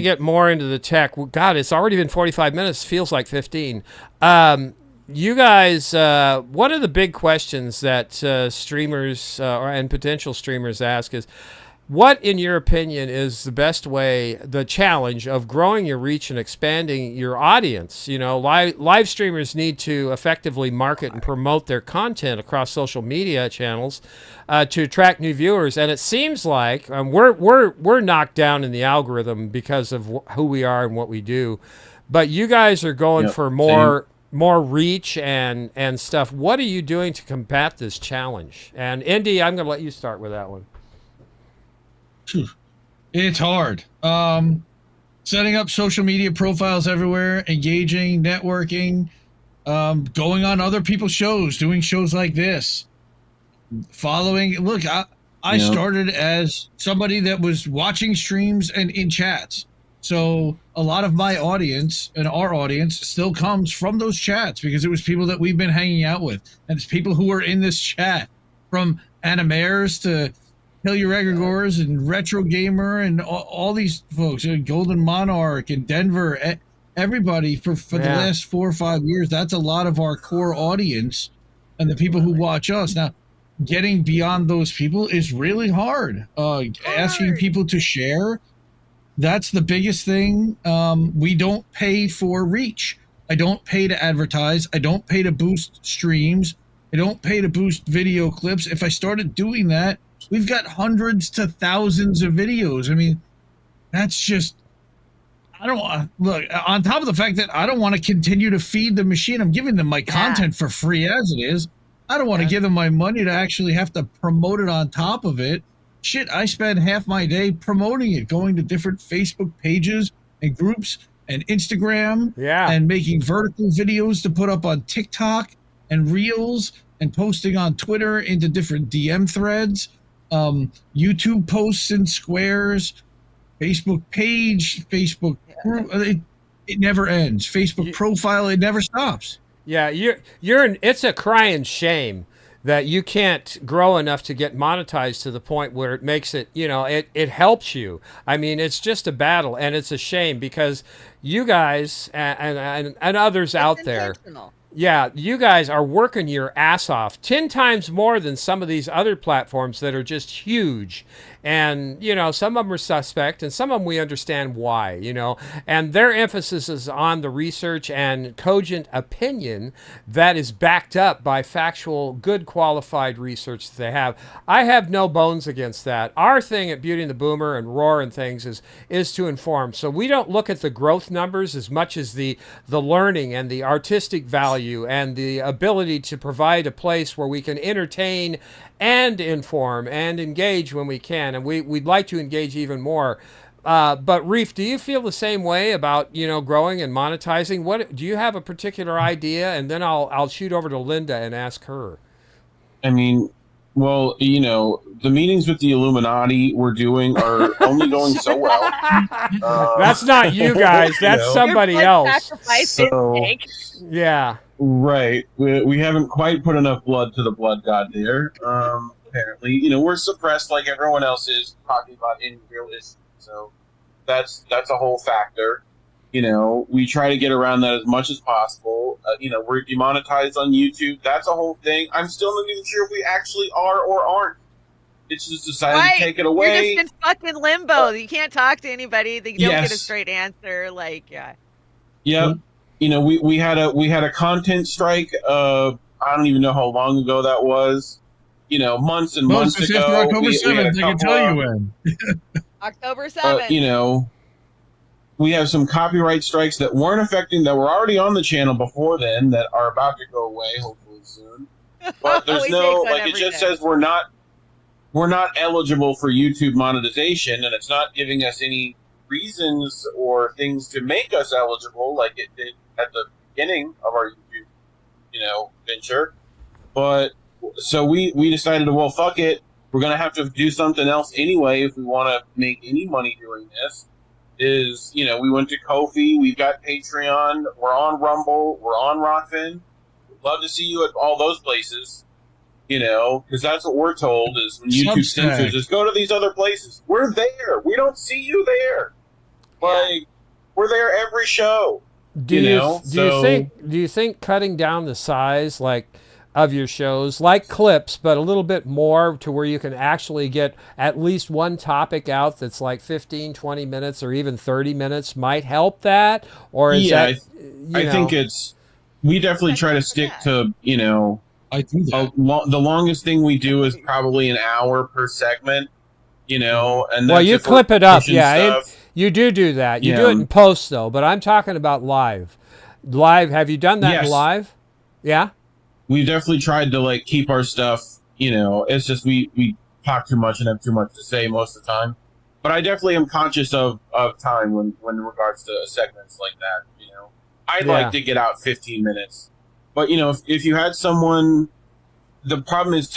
get more into the tech. God, it's already been 45 minutes. Feels like 15. You guys, one of the big questions that streamers and potential streamers ask is, what, in your opinion, is the best way, the challenge of growing your reach and expanding your audience? Live streamers need to effectively market and promote their content across social media channels to attract new viewers. And it seems like we're knocked down in the algorithm because of who we are and what we do. But you guys are going for more reach and stuff. What are you doing to combat this challenge? And Indy, I'm going to let you start with that one. It's hard. Setting up social media profiles everywhere, engaging, networking, going on other people's shows, doing shows like this, following. Look, I started as somebody that was watching streams and in chats. So a lot of my audience and our audience still comes from those chats because it was people that we've been hanging out with. And it's people who are in this chat, from animators to Kill Your Egregores and Retro Gamer and all these folks, Golden Monarch and Denver, everybody for the last 4 or 5 years. That's a lot of our core audience and the people who watch us. Now, getting beyond those people is really hard. Asking people to share, that's the biggest thing. We don't pay for reach. I don't pay to advertise. I don't pay to boost streams. I don't pay to boost video clips. If I started doing that, we've got hundreds to thousands of videos. I mean, that's just, I don't want, look, on top of the fact that I don't want to continue to feed the machine. I'm giving them my content for free as it is. I don't want to give them my money to actually have to promote it on top of it. Shit, I spend half my day promoting it, going to different Facebook pages and groups and Instagram and making vertical videos to put up on TikTok and Reels and posting on Twitter into different DM threads, YouTube posts in squares, Facebook page, Facebook group. It never ends. Facebook profile, it never stops. Yeah, it's a crying shame that you can't grow enough to get monetized to the point where it makes it, it helps you. I mean, it's just a battle, and it's a shame because you guys and others It's out there, intentional. yeah, you guys are working your ass off 10 times more than some of these other platforms that are just huge. And, some of them are suspect and some of them we understand why, and their emphasis is on the research and cogent opinion that is backed up by factual, good qualified research that they have. I have no bones against that. Our thing at Beauty and the Boomer and Roar and things is to inform. So we don't look at the growth numbers as much as the learning and the artistic value and the ability to provide a place where we can entertain and inform and engage when we can. And we'd like to engage even more. But Reef, do you feel the same way about, growing and monetizing? What do you have a particular idea? And then I'll shoot over to Linda and ask her. I mean, well, the meetings with the Illuminati we're doing are only going so well. That's not you guys. That's somebody Your blood else. sacrifice So- intake. Yeah. Right. We haven't quite put enough blood to the blood god there. Apparently, we're suppressed like everyone else is talking about any real issue. So that's a whole factor. We try to get around that as much as possible. We're demonetized on YouTube. That's a whole thing. I'm still not even sure if we actually are or aren't. It's just decided to take it away. You're just in fucking limbo. You can't talk to anybody. You don't get a Yes. straight answer. Like, yeah. Yep. We had a content strike. I don't even know how long ago that was. Months and months It's ago. after October we had a 7th, I can couple tell of- you when. October 7th. We have some copyright strikes that weren't affecting, that were already on the channel before then, that are about to go away, hopefully soon. But there's We no, take that like, it every just day. says we're not eligible for YouTube monetization, and it's not giving us any reasons or things to make us eligible, like it did at the beginning of our YouTube, venture. But so we decided, well, fuck it. We're gonna have to do something else anyway if we want to make any money doing this. We went to Ko-fi, we've got Patreon, we're on Rumble, we're on Rokfin. We'd love to see you at all those places. Because that's what we're told is when YouTube Substack. censors us, go to these other places. We're there. We don't see you there. Like, we're there every show. Do you think cutting down the size of your shows, like clips, but a little bit more to where you can actually get at least one topic out that's like 15, 20 minutes or even 30 minutes might help that? Or is I that think we definitely try to stick to, I do that. the longest thing we do is probably an hour per segment, and well, that's you if we're clip it up, pushing yeah. stuff. You do that. You Yeah. do it in post though, but I'm talking about live. Live, have you done that Yes. live? Yeah. We definitely tried to keep our stuff, it's just we talk too much and have too much to say most of the time. But I definitely am conscious of time when in regards to segments like that, I'd like to get out 15 minutes. But, if you had someone, the problem is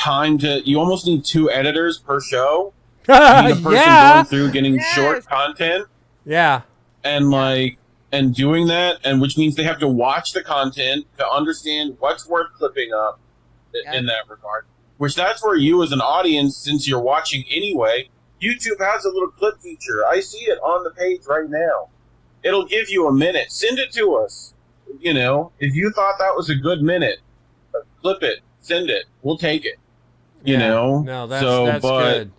you almost need 2 editors per show. You need a person going through getting short content Yeah. and doing that, and which means they have to watch the content to understand what's worth clipping up in that regard. Which that's where you as an audience, since you're watching anyway, YouTube has a little clip feature. I see it on the page right now. It'll give you a minute. Send it to us. If you thought that was a good minute, clip it, send it. We'll take it. No, that's good.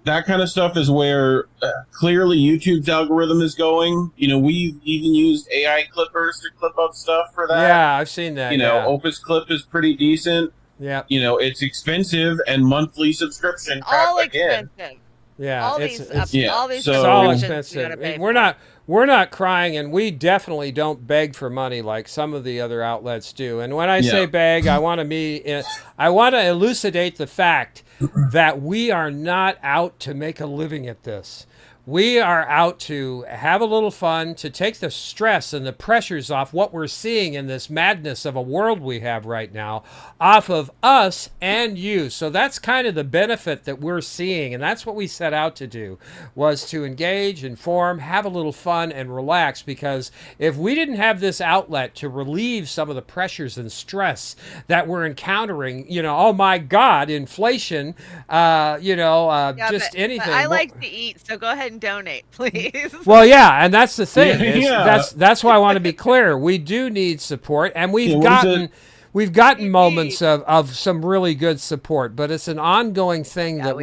That kind of stuff is where clearly YouTube's algorithm is going. We've even used AI clippers to clip up stuff for that. Yeah, I've seen that. Opus Clip is pretty decent. Yeah. It's expensive and monthly subscription crap All again. expensive. Yeah, All it's these, yeah, all these so- it's all subscriptions you expensive. gotta pay We're not crying, and we definitely don't beg for money like some of the other outlets do. And when I say beg, I want to elucidate the fact that we are not out to make a living at this. We are out to have a little fun, to take the stress and the pressures off what we're seeing in this madness of a world we have right now, off of us and you. So that's kind of the benefit that we're seeing, and that's what we set out to do, was to engage, inform, have a little fun, and relax. Because if we didn't have this outlet to relieve some of the pressures and stress that we're encountering, oh my God, inflation, just anything. But I like to eat, so go ahead and donate, please. Well, yeah, and that's the thing. Yeah. That's why I want to be clear. We do need support, and we've gotten moments of some really good support, but it's an ongoing thing that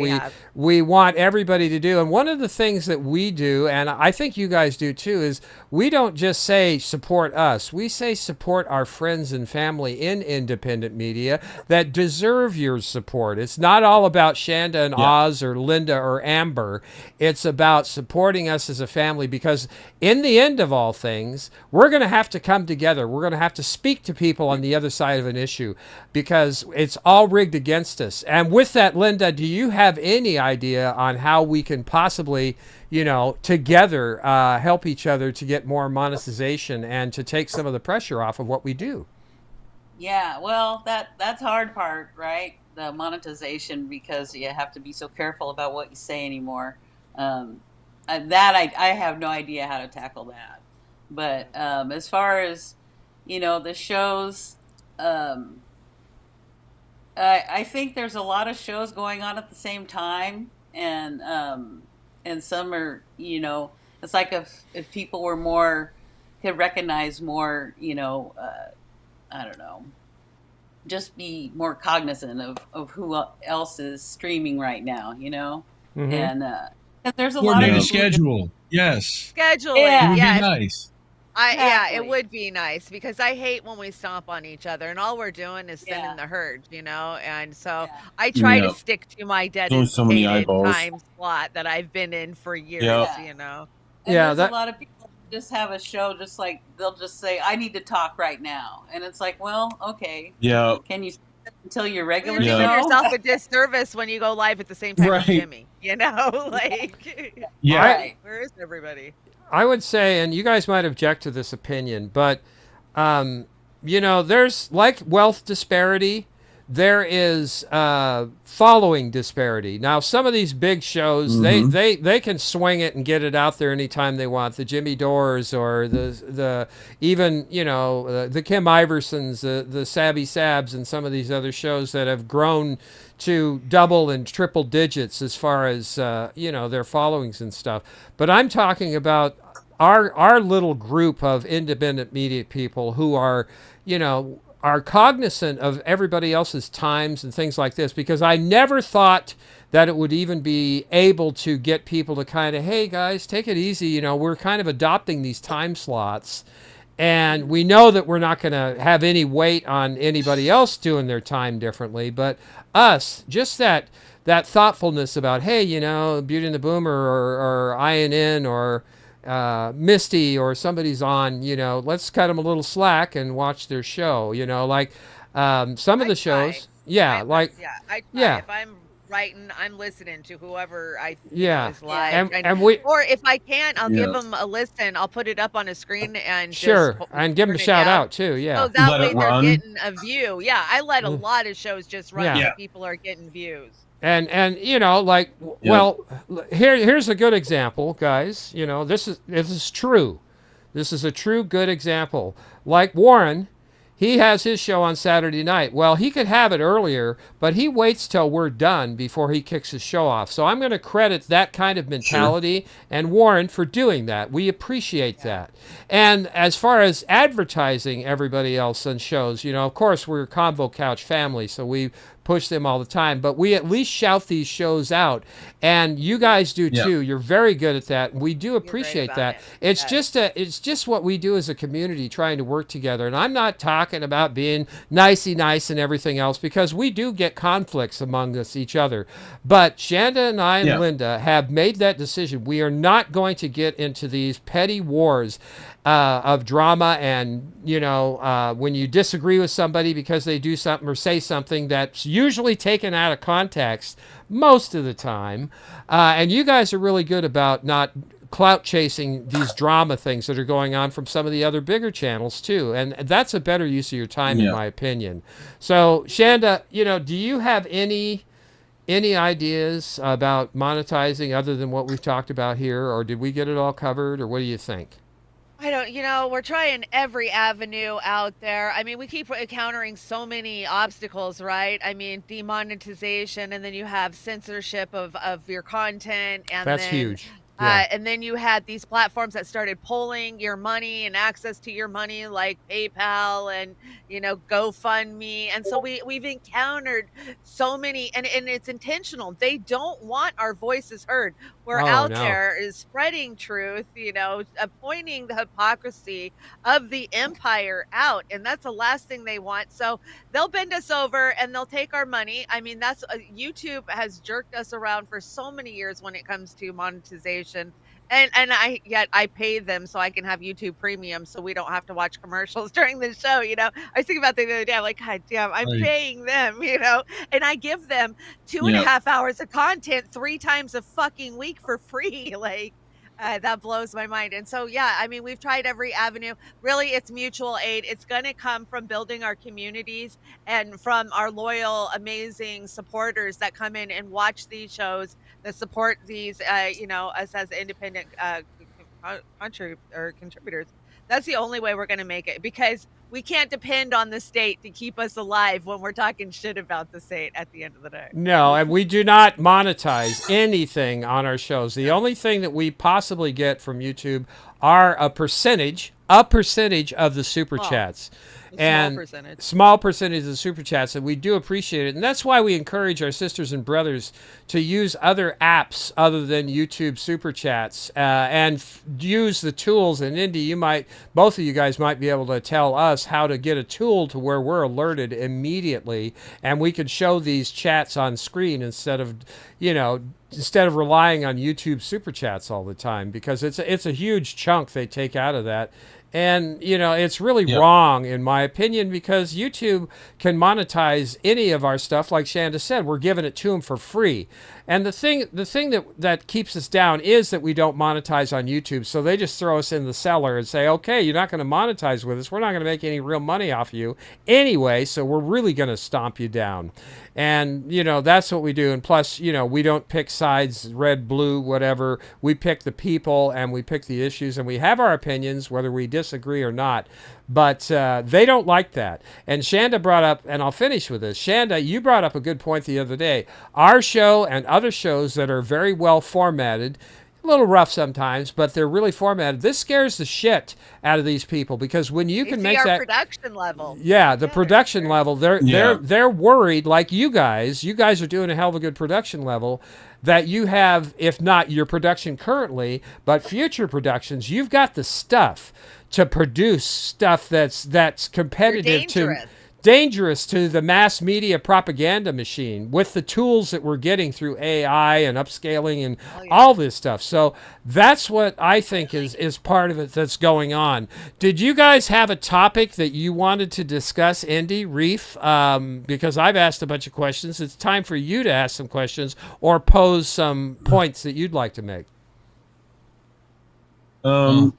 we want everybody to do. And one of the things that we do, and I think you guys do too, is we don't just say support us. We say support our friends and family in independent media that deserve your support. It's not all about Chanda and Oz or Linda or Amber. It's about supporting us as a family, because in the end of all things, we're going to have to come together. We're going to have to speak to people on the other side of an issue, because it's all rigged against us. And with that, Linda, do you have any idea on how we can possibly, together help each other to get more monetization and to take some of the pressure off of what we do? Yeah, well, that's hard part, right? The monetization, because you have to be so careful about what you say anymore. I have no idea how to tackle that. But as far as the shows, I think there's a lot of shows going on at the same time, and some are, it's like if people were could recognize more, I don't know, just be more cognizant of who else is streaming right now, Mm-hmm. And there's a lot of schedule. Yes. Scheduling. Yeah. It would Yes. be nice. Yeah, it would be nice, because I hate when we stomp on each other and all we're doing is thinning the herd, and so I try to stick to my dedicated so many eyeballs. time slot that I've been in for years, And there's a lot of people who just have a show, just like they'll just say, I need to talk right now, and it's like, well, okay, can you until your regular You're show? doing yourself a disservice when you go live at the same time as Jimmy, like Right. Where is everybody? I would say, and you guys might object to this opinion, but there's like wealth disparity, there is following disparity. Now, some of these big shows, they can swing it and get it out there anytime they want. The Jimmy Dores, or the even the Kim Iversons, the Sabby Sabs, and some of these other shows that have grown to double and triple digits as far as their followings and stuff. But I'm talking about our little group of independent media people who are cognizant of everybody else's times and things like this, because I never thought that it would even be able to get people to kind of, hey guys, take it easy, we're kind of adopting these time slots, and we know that we're not going to have any weight on anybody else doing their time differently, but us, just that thoughtfulness about, hey, Beauty and the Boomer or INN or Misty or somebody's on, let's cut them a little slack and watch their show, some of the shows. I try. If I'm writing, I'm listening to whoever I is live. Or if I can't, I'll give them a listen. I'll put it up on a screen and and give them a shout out too. Yeah. So that way they're getting a view. Yeah, I let a lot of shows just run so people are getting views. And well, here's a good example, guys. This is true. This is a true good example. Like Warren, he has his show on Saturday night. Well, he could have it earlier, but he waits till we're done before he kicks his show off. So I'm going to credit that kind of mentality and Warren for doing that. We appreciate that. And as far as advertising everybody else on shows, of course, we're a Convo Couch family, so we push them all the time, but we at least shout these shows out, and you guys do too. You're very good at that. We do appreciate that. It's just what we do as a community, trying to work together. And I'm not talking about being nicey nice and everything else, because we do get conflicts among us each other. But Chanda and I and Linda have made that decision. We are not going to get into these petty wars of drama, and when you disagree with somebody because they do something or say something that's usually taken out of context most of the time. And you guys are really good about not clout chasing these drama things that are going on from some of the other bigger channels too, and that's a better use of your time, in my opinion. So, Chanda, do you have any ideas about monetizing other than what we've talked about here, or did we get it all covered, or what do you think? I don't, we're trying every avenue out there. I mean, we keep encountering so many obstacles, right? I mean, demonetization, and then you have censorship of your content, and That's then huge. Yeah. and then you had these platforms that started pulling your money and access to your money, like PayPal and GoFundMe. And so we've encountered so many, and it's intentional. They don't want our voices heard. We're out there is spreading truth, pointing the hypocrisy of the empire out, and that's the last thing they want. So they'll bend us over and they'll take our money. I mean, that's YouTube has jerked us around for so many years when it comes to monetization. And I pay them so I can have YouTube Premium, so we don't have to watch commercials during the show. I was thinking about that the other day. I'm like, God damn, I'm paying them, and I give them 2.5 hours of content 3 times a fucking week for free. Like, that blows my mind. And so, yeah, I mean, we've tried every avenue. Really, it's mutual aid. It's going to come from building our communities and from our loyal, amazing supporters that come in and watch these shows, that support these, us as independent contributors. That's the only way we're going to make it, because we can't depend on the state to keep us alive when we're talking shit about the state at the end of the day. No, and we do not monetize anything on our shows. The only thing that we possibly get from YouTube are a percentage of the super chats. Small percentage of the super chats, and we do appreciate it. And that's why we encourage our sisters and brothers to use other apps other than YouTube super chats, and use the tools. And Indy, both of you guys might be able to tell us how to get a tool to where we're alerted immediately, and we can show these chats on screen instead of relying on YouTube super chats all the time, because it's a huge chunk they take out of that. And, it's really wrong, in my opinion, because YouTube can monetize any of our stuff. Like Chanda said, we're giving it to them for free. And the thing that keeps us down is that we don't monetize on YouTube. So they just throw us in the cellar and say, okay, you're not going to monetize with us. We're not going to make any real money off you anyway. So we're really going to stomp you down. And, that's what we do. And plus, we don't pick sides, red, blue, whatever. We pick the people and we pick the issues, and we have our opinions, whether we disagree or not. But they don't like that. And Chanda brought up, and I'll finish with this. Chanda, you brought up a good point the other day. Our show and other shows that are very well formatted, a little rough sometimes, but they're really formatted. This scares the shit out of these people, because when you can make that production level, production level, they're worried, like you guys are doing a hell of a good production level, that you have, if not your production currently, but future productions. You've got the stuff to produce stuff that's competitive, dangerous to the mass media propaganda machine, with the tools that we're getting through AI and upscaling and all this stuff. So that's what I think is part of it that's going on. Did you guys have a topic that you wanted to discuss, Indy, Reef? Because I've asked a bunch of questions. It's time for you to ask some questions or pose some points that you'd like to make. My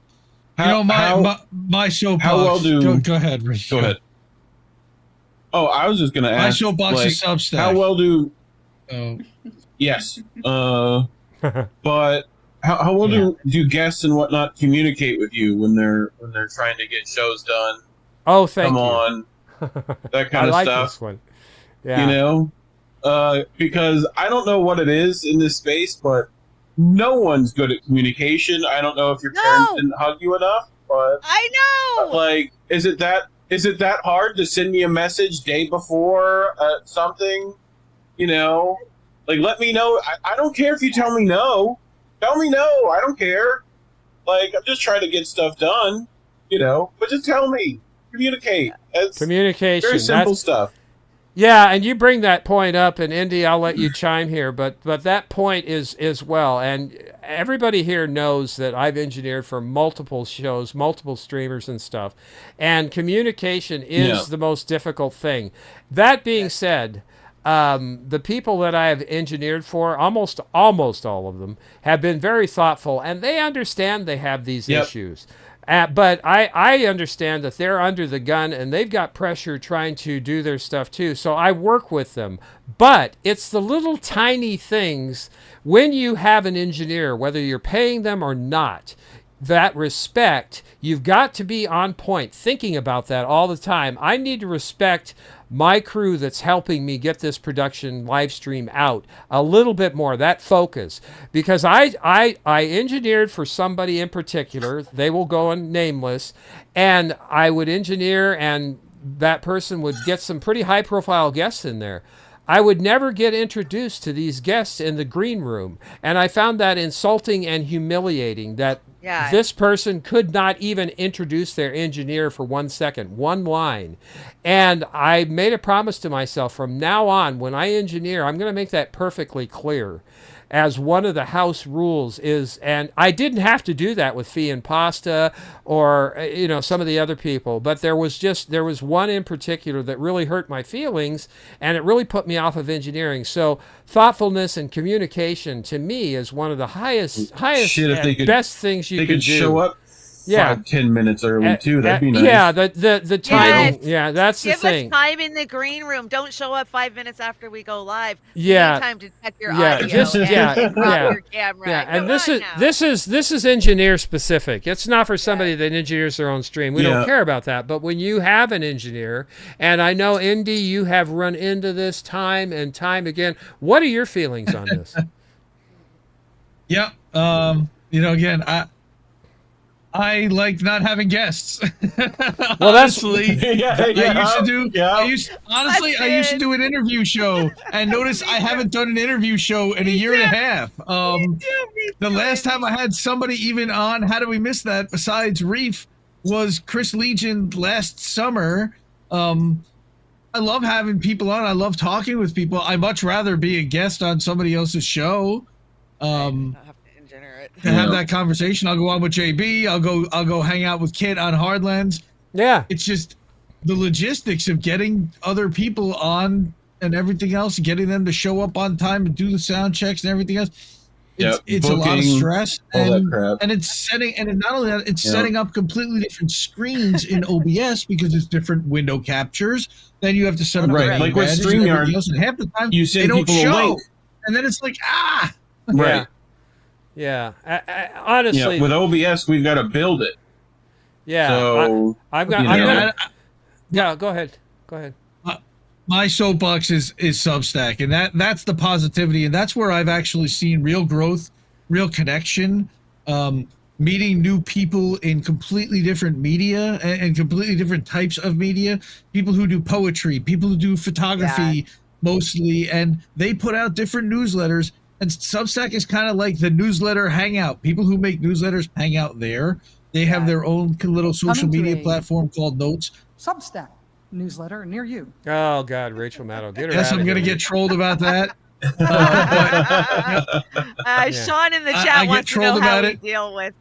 soapbox. How well go ahead, Rich. Go ahead. Oh, I was just going to ask. My soapbox is Substack. How well do? Yes. But how well do guests and whatnot communicate with you when they're trying to get shows done? Oh, thank you. Come on, that kind of like stuff. This one. Yeah. Because I don't know what it is in this space, but no one's good at communication. I don't know if your parents didn't hug you enough, but I know. Like, is it that hard to send me a message day before something? Like, let me know. I don't care if you tell me no. Tell me no. I don't care. Like, I'm just trying to get stuff done, but just tell me. Communicate. It's communication. Very simple stuff. Yeah, and you bring that point up, and Indy, I'll let you chime here, but that point is well, and everybody here knows that I've engineered for multiple shows, multiple streamers and stuff, and communication is the most difficult thing. That being said, the people that I have engineered for, almost all of them, have been very thoughtful, and they understand they have these issues. But I understand that they're under the gun and they've got pressure trying to do their stuff too. So I work with them. But it's the little tiny things when you have an engineer, whether you're paying them or not, that respect, you've got to be on point, thinking about that all the time. I need to respect my crew that's helping me get this production live stream out a little bit more, that focus. Because I engineered for somebody in particular, they will go on nameless, and I would engineer, and that person would get some pretty high profile guests in there. I would never get introduced to these guests in the green room. And I found that insulting and humiliating that this person could not even introduce their engineer for 1 second, one line. And I made a promise to myself from now on, when I engineer, I'm going to make that perfectly clear as one of the house rules is, and I didn't have to do that with Fee and Pasta or, some of the other people, but there was one in particular that really hurt my feelings, and it really put me off of engineering. So thoughtfulness and communication to me is one of the highest best things you can do. They could show up 5-10 minutes early too. That'd be nice. Yeah, the timing. Yeah, that's the thing. Give us time in the green room. Don't show up 5 minutes after we go live. Yeah, time to check your audio. Your camera. Yeah, and this is engineer specific. It's not for somebody that engineers their own stream. We don't care about that. But when you have an engineer, and I know Indy, you have run into this time and time again. What are your feelings on this? Yeah. Again, I like not having guests. Well, that's I used to do an interview show, and notice I haven't done an interview show in a year and a half. The last time I had somebody even on, how do we miss that? Besides Reef, was Chris Legion last summer. I love having people on. I love talking with people. I much rather be a guest on somebody else's show. To have that conversation. I'll go on with JB. I'll go hang out with Kit on Hardlands. Yeah. It's just the logistics of getting other people on and everything else, getting them to show up on time and do the sound checks and everything else. It's booking, a lot of stress, and it's setting, and not only that, it's setting up completely different screens in OBS because it's different window captures. Then you have to set up like with StreamYard, and half the time you send people a link, and then it's like right. Yeah, honestly, with OBS we've got to build it. Yeah, so I'm gonna. Yeah, go ahead. My soapbox is Substack, and that's the positivity, and that's where I've actually seen real growth, real connection, meeting new people in completely different media and completely different types of media. People who do poetry, people who do photography mostly, and they put out different newsletters. And Substack is kind of like the newsletter hangout. People who make newsletters hang out there. They have their own little social media platform called Notes. Substack newsletter near you. Oh, God, Rachel Maddow. Get her Yes, out I'm going to get trolled about that. Sean in the chat wants to know how we deal with.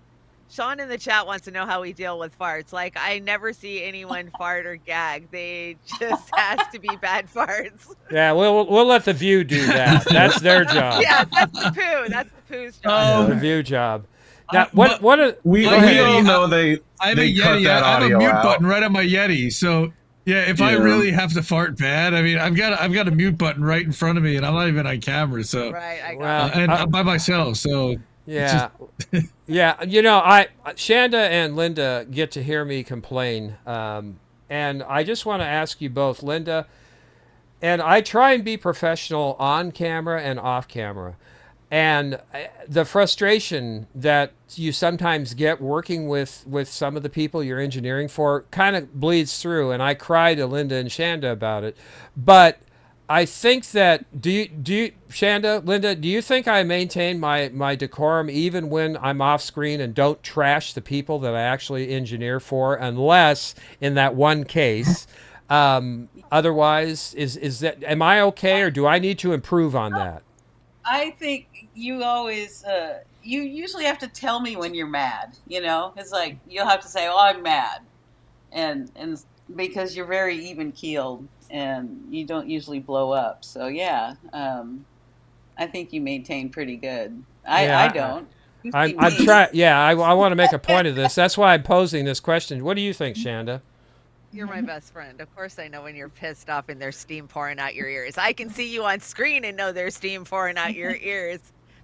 Sean in the chat wants to know how we deal with farts. Like, I never see anyone fart or gag. They just has to be bad farts. Yeah, we'll let the View do that. That's their job. Yeah, that's the poo. That's the poo's job. The View job. Now, we all know they I have a Yeti. I have a mute button right on my Yeti. So if I really have to fart bad, I mean, I've got a mute button right in front of me, and I'm not even on camera. So and I'm by myself. So. Yeah, yeah. Chanda and Linda get to hear me complain, and I just want to ask you both, Linda, and I try and be professional on camera and off camera, and the frustration that you sometimes get working with some of the people you're engineering for kind of bleeds through, and I cry to Linda and Chanda about it, but I think that do you Chanda, Linda, do you think I maintain my decorum even when I'm off screen and don't trash the people that I actually engineer for, unless in that one case? Otherwise, am I okay, or do I need to improve on that? I think you always you usually have to tell me when you're mad. It's like you'll have to say, "Oh, I'm mad," and because you're very even keeled. and you don't usually blow up. So yeah, I think you maintain pretty good. I don't. You see I'm me. trying. Yeah, I want to make a point of this. That's why I'm posing this question. What do you think, Chanda? You're my best friend. Of course I know when you're pissed off and there's steam pouring out your ears. I can see you on screen and know there's steam pouring out your ears.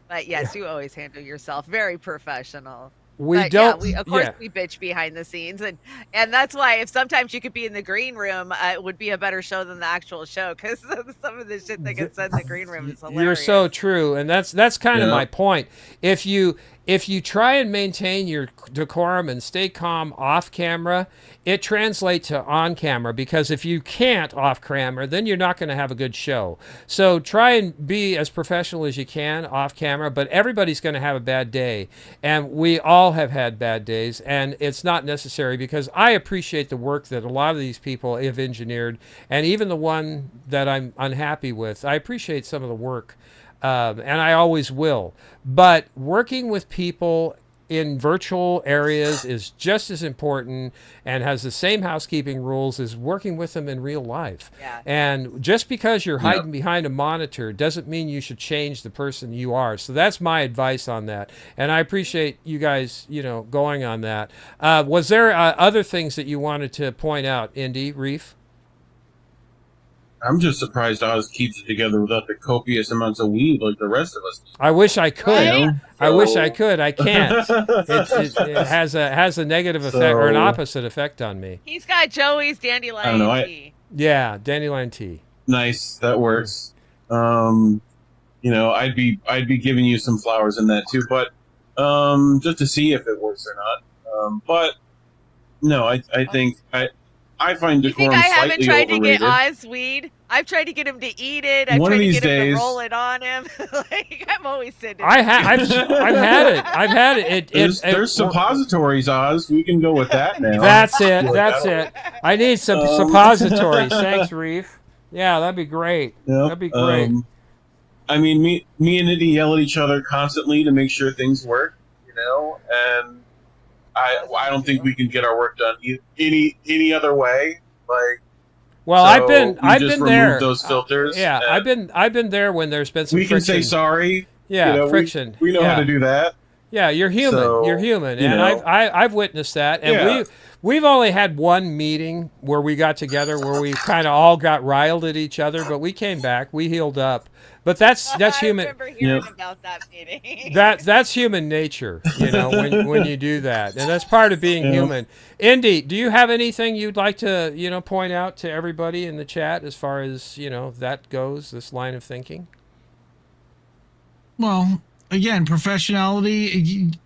But yes, you always handle yourself very professional. We But don't. yeah, of course we bitch behind the scenes, and that's why if sometimes you could be in the green room, it would be a better show than the actual show because some of the shit that gets said in the green room is hilarious. You're so true, and that's kind of Yeah. my point. If you try and maintain your decorum and stay calm off camera, it translates to on camera, because if you can't off camera, then you're not going to have a good show. So try and be as professional as you can off camera, but everybody's going to have a bad day, and we all have had bad days, and it's not necessary, because I appreciate the work that a lot of these people have engineered, and even the one that I'm unhappy with, I appreciate some of the work. And I always will. But working with people in virtual areas is just as important and has the same housekeeping rules as working with them in real life. Yeah. And just because you're hiding behind a monitor doesn't mean you should change the person you are. So that's my advice on that. And I appreciate you guys, going on that. Was there other things that you wanted to point out, Indy, Reef? I'm just surprised Oz keeps it together without the copious amounts of weed like the rest of us. I wish I could. Right? I wish I could. I can't. It has a negative effect or an opposite effect on me. He's got Joey's I don't know, dandelion tea. Yeah, dandelion tea. Nice, that works. I'd be giving you some flowers in that too, but just to see if it works or not. But no, I think I find You think decorum I haven't slightly tried to get overrated. Oz weed? I've tried to get him to eat it. I've One tried of to these get him to days- roll it on him. I'm always sitting. I've had it. I've had it. There's suppositories, Oz. We can go with that now. That's it. That's it. I need some suppositories. Thanks, Reef. Yeah, that'd be great. Yep, That'd be great. I mean, me and Indy yell at each other constantly to make sure things work, and I don't think we can get our work done any other way. Well, so I've been just there. remove those filters. Yeah, and I've been there when there's been some we can friction. say sorry. Yeah, friction. We know Yeah. how to do that. Yeah, you're human. So, you're human, and I've witnessed that. And Yeah. we've only had one meeting where we got together where we kind of all got riled at each other, but we came back. We healed up. But that's human. I remember hearing about that meeting. That's human nature, when you do that, and that's part of being human. Indy, do you have anything you'd like to point out to everybody in the chat as far as that goes? This line of thinking. Well, again, professionality.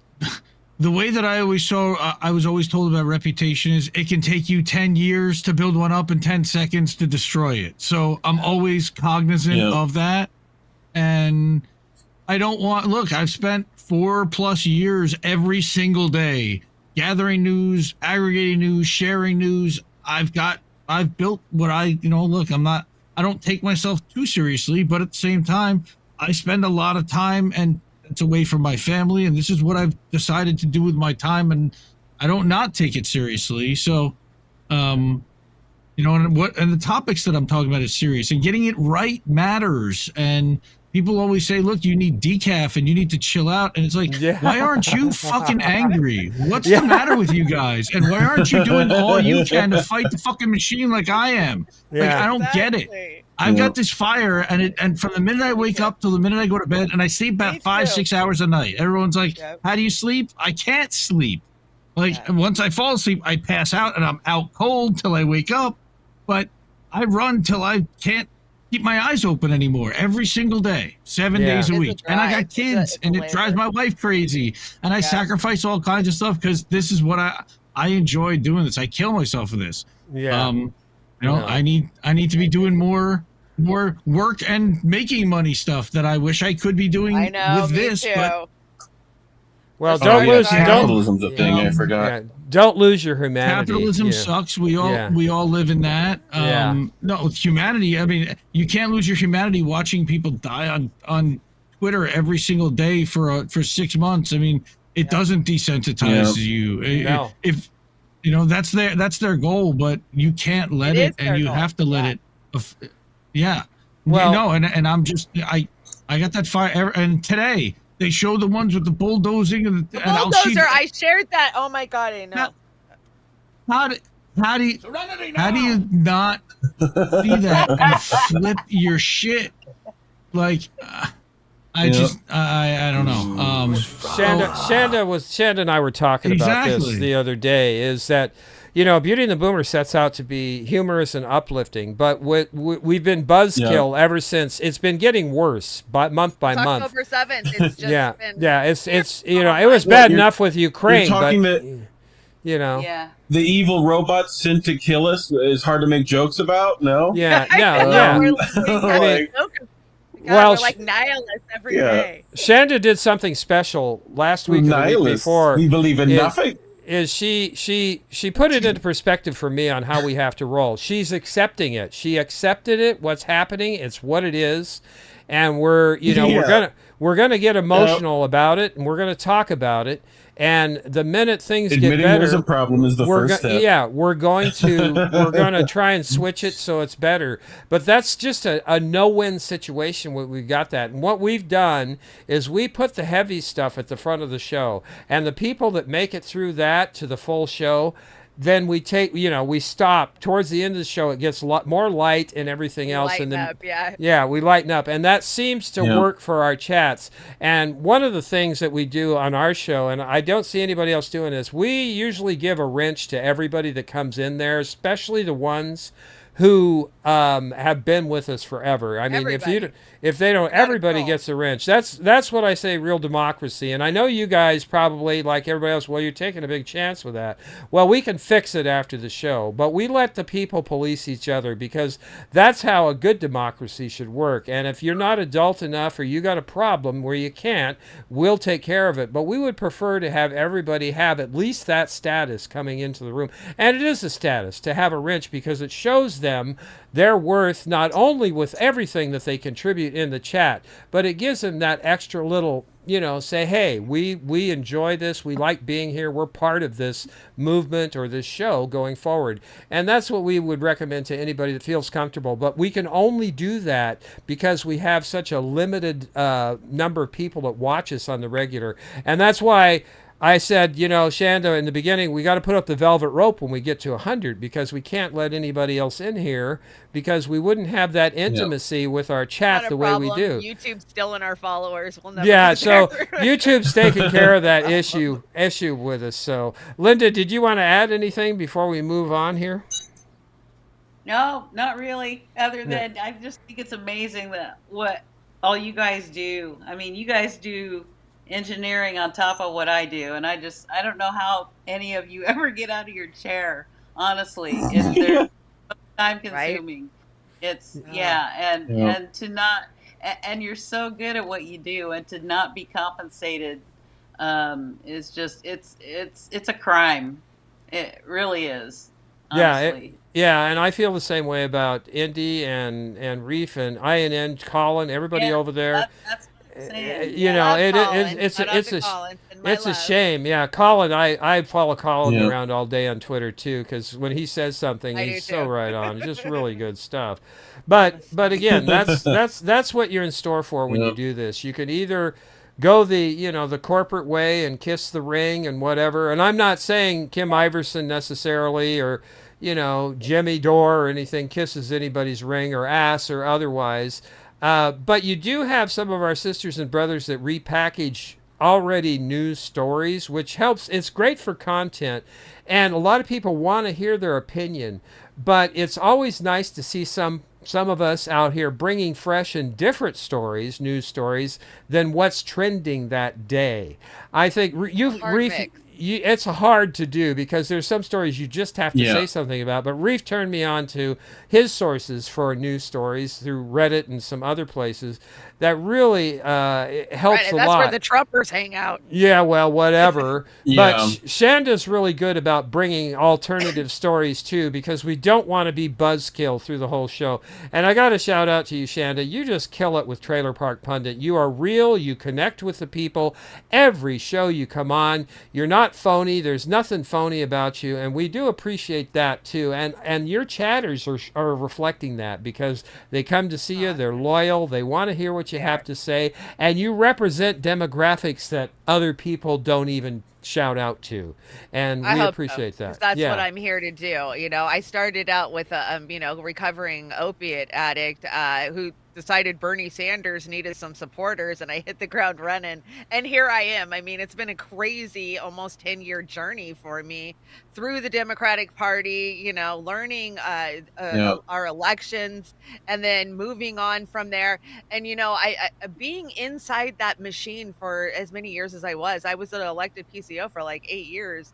The way that I always saw, I was always told about reputation is it can take you 10 years to build one up and 10 seconds to destroy it. So I'm always cognizant of that. And I don't look, I've spent 4+ years every single day gathering news, aggregating news, sharing news. I've built what I don't take myself too seriously, but at the same time, I spend a lot of time and it's away from my family, and this is what I've decided to do with my time, and I don't not take it seriously. So, and the topics that I'm talking about is serious, and getting it right matters. And people always say, look, you need decaf and you need to chill out. And it's like, why aren't you fucking angry? What's the matter with you guys? And why aren't you doing all you can to fight the fucking machine like I am? Like, I don't get it. I've got this fire, and from the minute I wake up till the minute I go to bed, and I sleep about 5-6 hours a night. Everyone's like, how do you sleep? I can't sleep. Once I fall asleep, I pass out, and I'm out cold till I wake up. But I run till I can't keep my eyes open anymore every single day, 7 days a week. And I got kids, and it drives my wife crazy. And I sacrifice all kinds of stuff because this is what I enjoy doing this. I kill myself for this. Yeah. I need to be doing more work and making money stuff that I wish I could be doing with this. Too. But well, capitalism's a thing. I forgot. Yeah, don't lose your humanity. Capitalism sucks. We all live in that. No, humanity. I mean, you can't lose your humanity watching people die on Twitter every single day for 6 months. I mean, it doesn't desensitize you. No. If that's their goal, but you can't let it, and you have to let it. Yeah. Well- no, and I'm just I got that fire. And today they showed the ones with the bulldozing and The and I'll see bulldozer, I shared that. Oh my god, I know. how do you not see that and flip your shit? Like, I don't know. Shanda and I were talking about this Exactly. the other day. Is that, Beauty and the Boomer sets out to be humorous and uplifting, but we've been buzzkill ever since. It's been getting worse, month by It's month. October 7th. It's just been. Yeah. It's it was bad enough with Ukraine, You're talking but Yeah. the evil robot sent to kill us is hard to make jokes about. No. yeah, I know, yeah. we're Like- Well, we're like nihilists every day. Shanda did something special last week or the week Nihilists. before. We believe in is- nothing. Is she put it into perspective for me on how we have to roll. She's accepting it. She accepted it. What's happening? It's what it is, and we're gonna get emotional about it, and we're gonna talk about it. And the minute things Admitting get better, there's a problem is the first step. Yeah, we're going to try and switch it so it's better. But that's just a no-win situation when we've got that. And what we've done is we put the heavy stuff at the front of the show, and the people that make it through that to the full show, then we take, we stop towards the end of the show. It gets a lot more light and everything else, Lighten and then up, we lighten up, and that seems to work for our chats. And one of the things that we do on our show, and I don't see anybody else doing this, we usually give a wrench to everybody that comes in there, especially the ones who have been with us forever. I mean, if they don't, everybody gets a wrench. That's what I say, real democracy. And I know you guys probably, like everybody else, well, you're taking a big chance with that. Well, we can fix it after the show, but we let the people police each other because that's how a good democracy should work. And if you're not adult enough or you got a problem where you can't, we'll take care of it. But we would prefer to have everybody have at least that status coming into the room. And it is a status to have a wrench because it shows them their worth, not only with everything that they contribute in the chat, but it gives them that extra little, say, hey, we enjoy this, we like being here, we're part of this movement or this show going forward. And that's what we would recommend to anybody that feels comfortable. But we can only do that because we have such a limited number of people that watch us on the regular. And that's why I said, Shanda, in the beginning, we got to put up the velvet rope when we get to 100 because we can't let anybody else in here because we wouldn't have that intimacy with our chat the way we do. YouTube's still in our followers. We'll never so YouTube's taking care of that issue with us. So, Linda, did you want to add anything before we move on here? No, not really. Other than I just think it's amazing that what all you guys do. I mean, you guys do engineering on top of what I do, and I don't know how any of you ever get out of your chair. Honestly, it's time consuming. Right? It's and to not and you're so good at what you do, and to not be compensated is just it's a crime. It really is. Honestly. And I feel the same way about Indy and Reef and INN, Colin, everybody over there. That's it's a shame. Yeah, Colin, I follow Colin around all day on Twitter too, because when he says something, he's so right on. It's just really good stuff. But again, that's what you're in store for when you do this. You can either go the corporate way and kiss the ring and whatever. And I'm not saying Kim Iverson necessarily or Jimmy Dore or anything kisses anybody's ring or ass or otherwise. But you do have some of our sisters and brothers that repackage already news stories, which helps. It's great for content, and a lot of people want to hear their opinion. But it's always nice to see some of us out here bringing fresh and different stories, news stories, than what's trending that day. I think it's hard to do because there's some stories you just have to say something about. But Reef turned me on to his sources for news stories through Reddit and some other places that really helps a lot. That's where the Trumpers hang out. Yeah, well, whatever. But Shanda's really good about bringing alternative stories too, because we don't want to be buzzkill through the whole show. And I got to shout out to you, Chanda. You just kill it with Trailer Park Pundit. You are real. You connect with the people. Every show you come on, you're not not phony. There's nothing phony about you, and we do appreciate that too. And your chatters are reflecting that, because they come to see you. They're loyal. They want to hear what you have to say, and you represent demographics that other people don't even shout out to, and I we hope appreciate so, 'cause that. that's Yeah. what I'm here to do. You know, I started out with a recovering opiate addict who decided Bernie Sanders needed some supporters, and I hit the ground running. And here I am. I mean, it's been a crazy almost 10-year journey for me through the Democratic Party, learning our elections and then moving on from there. And I being inside that machine for as many years as I was an elected PCO for like 8 years.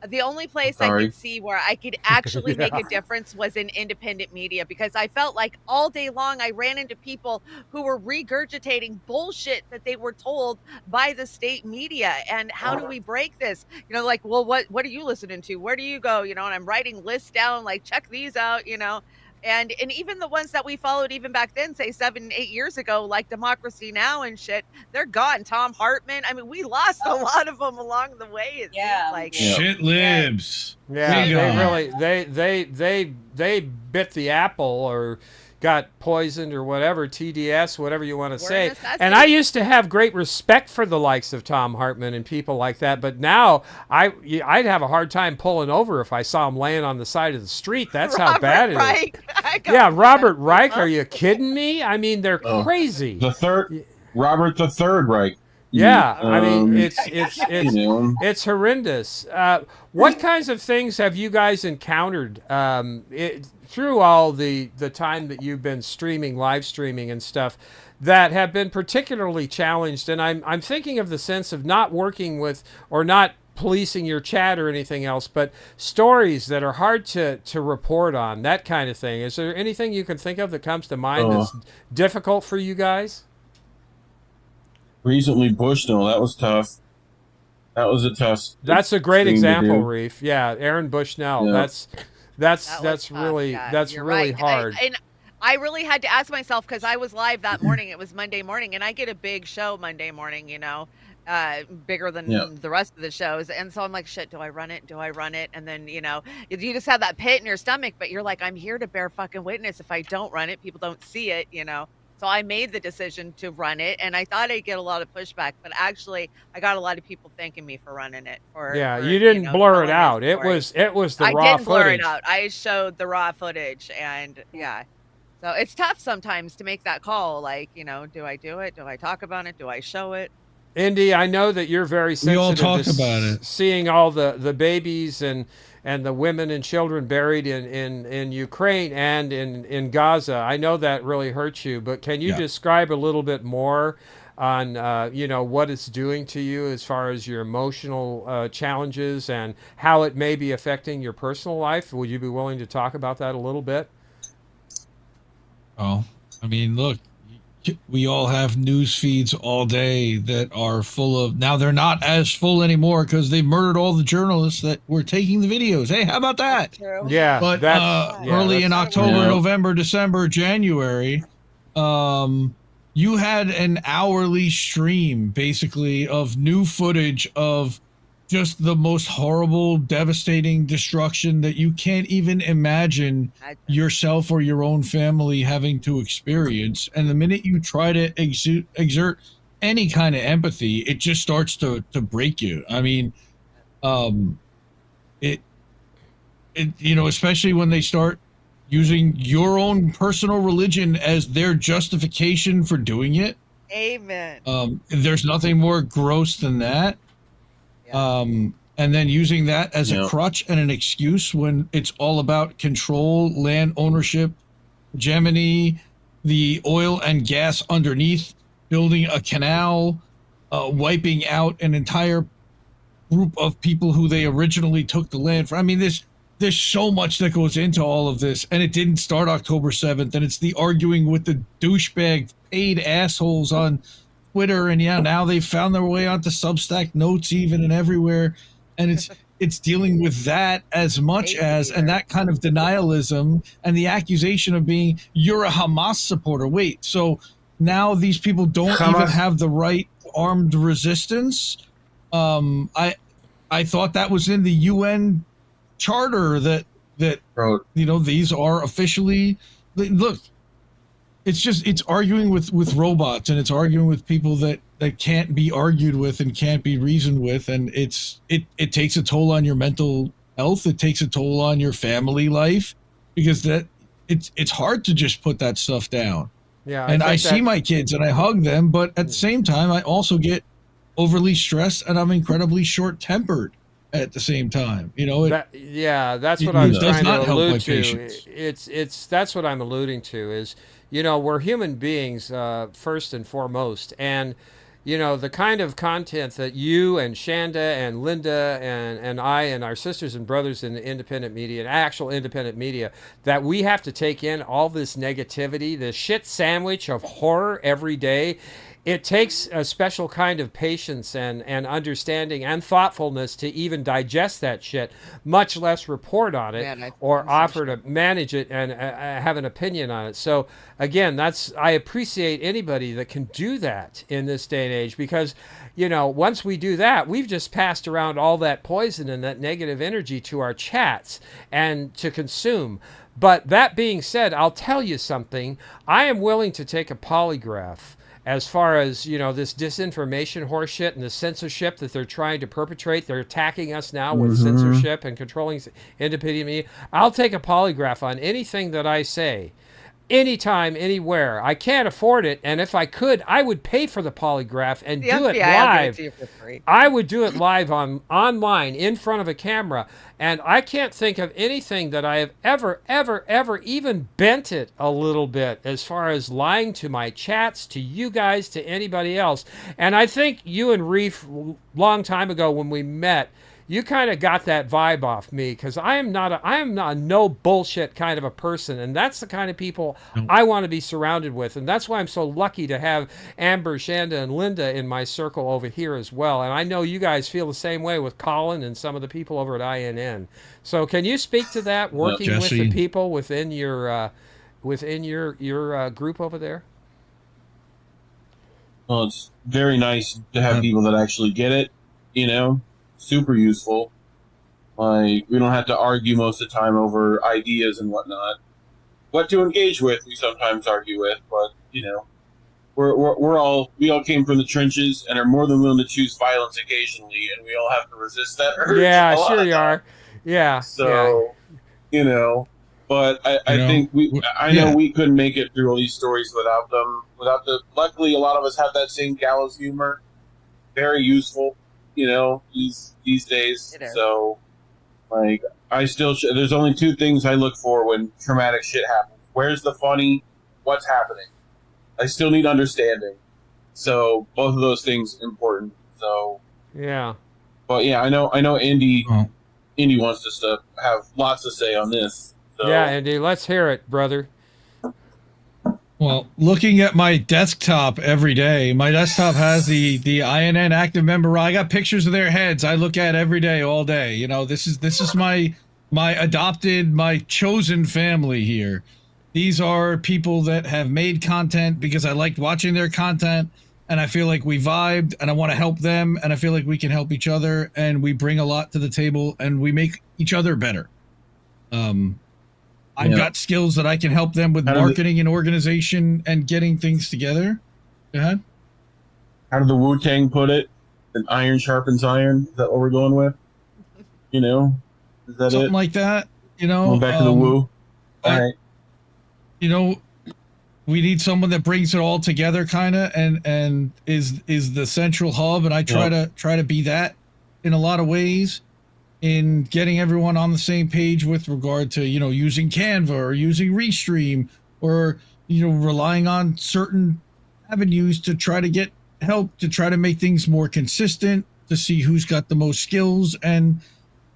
The only place I could see where I could actually make a difference was in independent media, because I felt like all day long I ran into people who were regurgitating bullshit that they were told by the state media. And how do we break this? Like, well, what are you listening to? Where do you go? And I'm writing lists down, like, check these out, And even the ones that we followed even back then, say 7-8 years ago, like Democracy Now! And shit, they're gone. Tom Hartman. I mean, we lost a lot of them along the way. It seems like Shit libs. Yeah, Big they on. really they bit the apple, or got poisoned, or whatever, TDS, whatever you want to say. And I used to have great respect for the likes of Tom Hartman and people like that, but now I'd have a hard time pulling over if I saw him laying on the side of the street. That's how bad it is. Yeah, Robert Reich, are you kidding me? I mean, they're crazy. Robert the Third Reich. Yeah, I mean, it's horrendous. What kinds of things have you guys encountered through all the time that you've been live streaming and stuff, that have been particularly challenged? And I'm thinking of the sense of not working with, or not policing your chat or anything else, but stories that are hard to report on, that kind of thing. Is there anything you can think of that comes to mind that's difficult for you guys? Recently, Bushnell, that was tough. That was a tough. That's a great example, Reef. Yeah, Aaron Bushnell. Yeah. That's really hard. And I really had to ask myself, because I was live that morning. It was Monday morning, and I get a big show Monday morning. Bigger than the rest of the shows. And so I'm like, shit, do I run it? Do I run it? And then, you just have that pit in your stomach, but you're like, I'm here to bear fucking witness. If I don't run it, people don't see it, So I made the decision to run it, and I thought I'd get a lot of pushback, but actually I got a lot of people thanking me for running it. You didn't blur it out. It was the raw footage. I didn't blur it out. I showed the raw footage, and so it's tough sometimes to make that call. Like, do I do it? Do I talk about it? Do I show it? Indy, I know that you're very sensitive all talk to about it. Seeing all the babies and the women and children buried in Ukraine and in Gaza. I know that really hurts you, but can you describe a little bit more on what it's doing to you as far as your emotional challenges and how it may be affecting your personal life? Would you be willing to talk about that a little bit? Oh, I mean, look, we all have news feeds all day that are full of, now they're not as full anymore because they murdered all the journalists that were taking the videos. Hey, how about that? True. Yeah. But early in October, November, December, January, you had an hourly stream basically of new footage of just the most horrible, devastating destruction that you can't even imagine yourself or your own family having to experience. And the minute you try to exert any kind of empathy, it just starts to break you. I mean, especially when they start using your own personal religion as their justification for doing it. Amen. There's nothing more gross than that. And then using that as a crutch and an excuse when it's all about control, land ownership, hegemony, the oil and gas underneath, building a canal, wiping out an entire group of people who they originally took the land from. I mean, there's so much that goes into all of this, and it didn't start October 7th, and it's the arguing with the douchebag paid assholes on Twitter, and now they've found their way onto Substack notes even and everywhere, and it's dealing with that as much as, and that kind of denialism and the accusation of being, you're a Hamas supporter. Wait, so now these people don't even have the right armed resistance? I thought that was in the UN charter that Bro, these are officially. Look, it's arguing with robots, and it's arguing with people that can't be argued with and can't be reasoned with, and it takes a toll on your mental health. It takes a toll on your family life, because it's hard to just put that stuff down. Yeah, And think I see that- my kids and I hug them, but at the same time, I also get overly stressed and I'm incredibly short-tempered at the same time. that's what it I'm does trying not to help my allude to. patience. That's what I'm alluding to is, we're human beings first and foremost, and the kind of content that you and Chanda and Linda and I and our sisters and brothers in the independent media and actual independent media, that we have to take in all this negativity, this shit sandwich of horror every day. It takes a special kind of patience and understanding and thoughtfulness to even digest that shit, much less report on it Man, or offer to manage it and have an opinion on it. So again, I appreciate anybody that can do that in this day and age, because once we do that, we've just passed around all that poison and that negative energy to our chats and to consume. But that being said, I'll tell you something. I am willing to take a polygraph as far as, this disinformation horseshit and the censorship that they're trying to perpetrate. They're attacking us now with censorship and controlling independent media. I'll take a polygraph on anything that I say, anytime, anywhere. I can't afford it, and if I could, I would pay for the polygraph and The do it FBI will give it live. to you for free. I would do it live online in front of a camera, and I can't think of anything that I have ever even bent it a little bit as far as lying to my chats, to you guys, to anybody else. And I think you and Reef, long time ago when we met, you kind of got that vibe off me, because I am not a no bullshit kind of a person, and that's the kind of people I want to be surrounded with, and that's why I'm so lucky to have Amber, Chanda, and Linda in my circle over here as well. And I know you guys feel the same way with Colin and some of the people over at INN. So can you speak to that, working with the Jesse. people within your group over there? well, it's very nice to have people that actually get it. Super useful. Like, we don't have to argue most of the time over ideas and whatnot. What to engage with, we sometimes argue with, but we all came from the trenches and are more than willing to choose violence occasionally, and we all have to resist that urge. Yeah, a lot sure of you times. are. Yeah. So, but I think I know we couldn't make it through all these stories without them. Luckily, a lot of us have that same gallows humor. Very useful, these days. It is. So, like, I still, there's only two things I look for when traumatic shit happens. Where's the funny? What's happening? I still need understanding. So, both of those things important. So, Yeah. but yeah, I know Indy wants to have lots to say on this. So. Yeah, Andy, let's hear it, brother. Well, looking at my desktop every day, my desktop has the INN active member. I got pictures of their heads. I look at every day, all day. This is my adopted, my chosen family here. These are people that have made content because I liked watching their content, and I feel like we vibed, and I want to help them, and I feel like we can help each other, and we bring a lot to the table, and we make each other better. I've got skills that I can help them with marketing and organization and getting things together. Go ahead. How did the Wu-Tang put it? An iron sharpens iron? Is that what we're going with? Is that Something it? like that. Going back to the Wu. All right. We need someone that brings it all together, kind of, and is the central hub. And I try to be that in a lot of ways, in getting everyone on the same page with regard to using Canva or using Restream or relying on certain avenues to try to get help, to try to make things more consistent, to see who's got the most skills and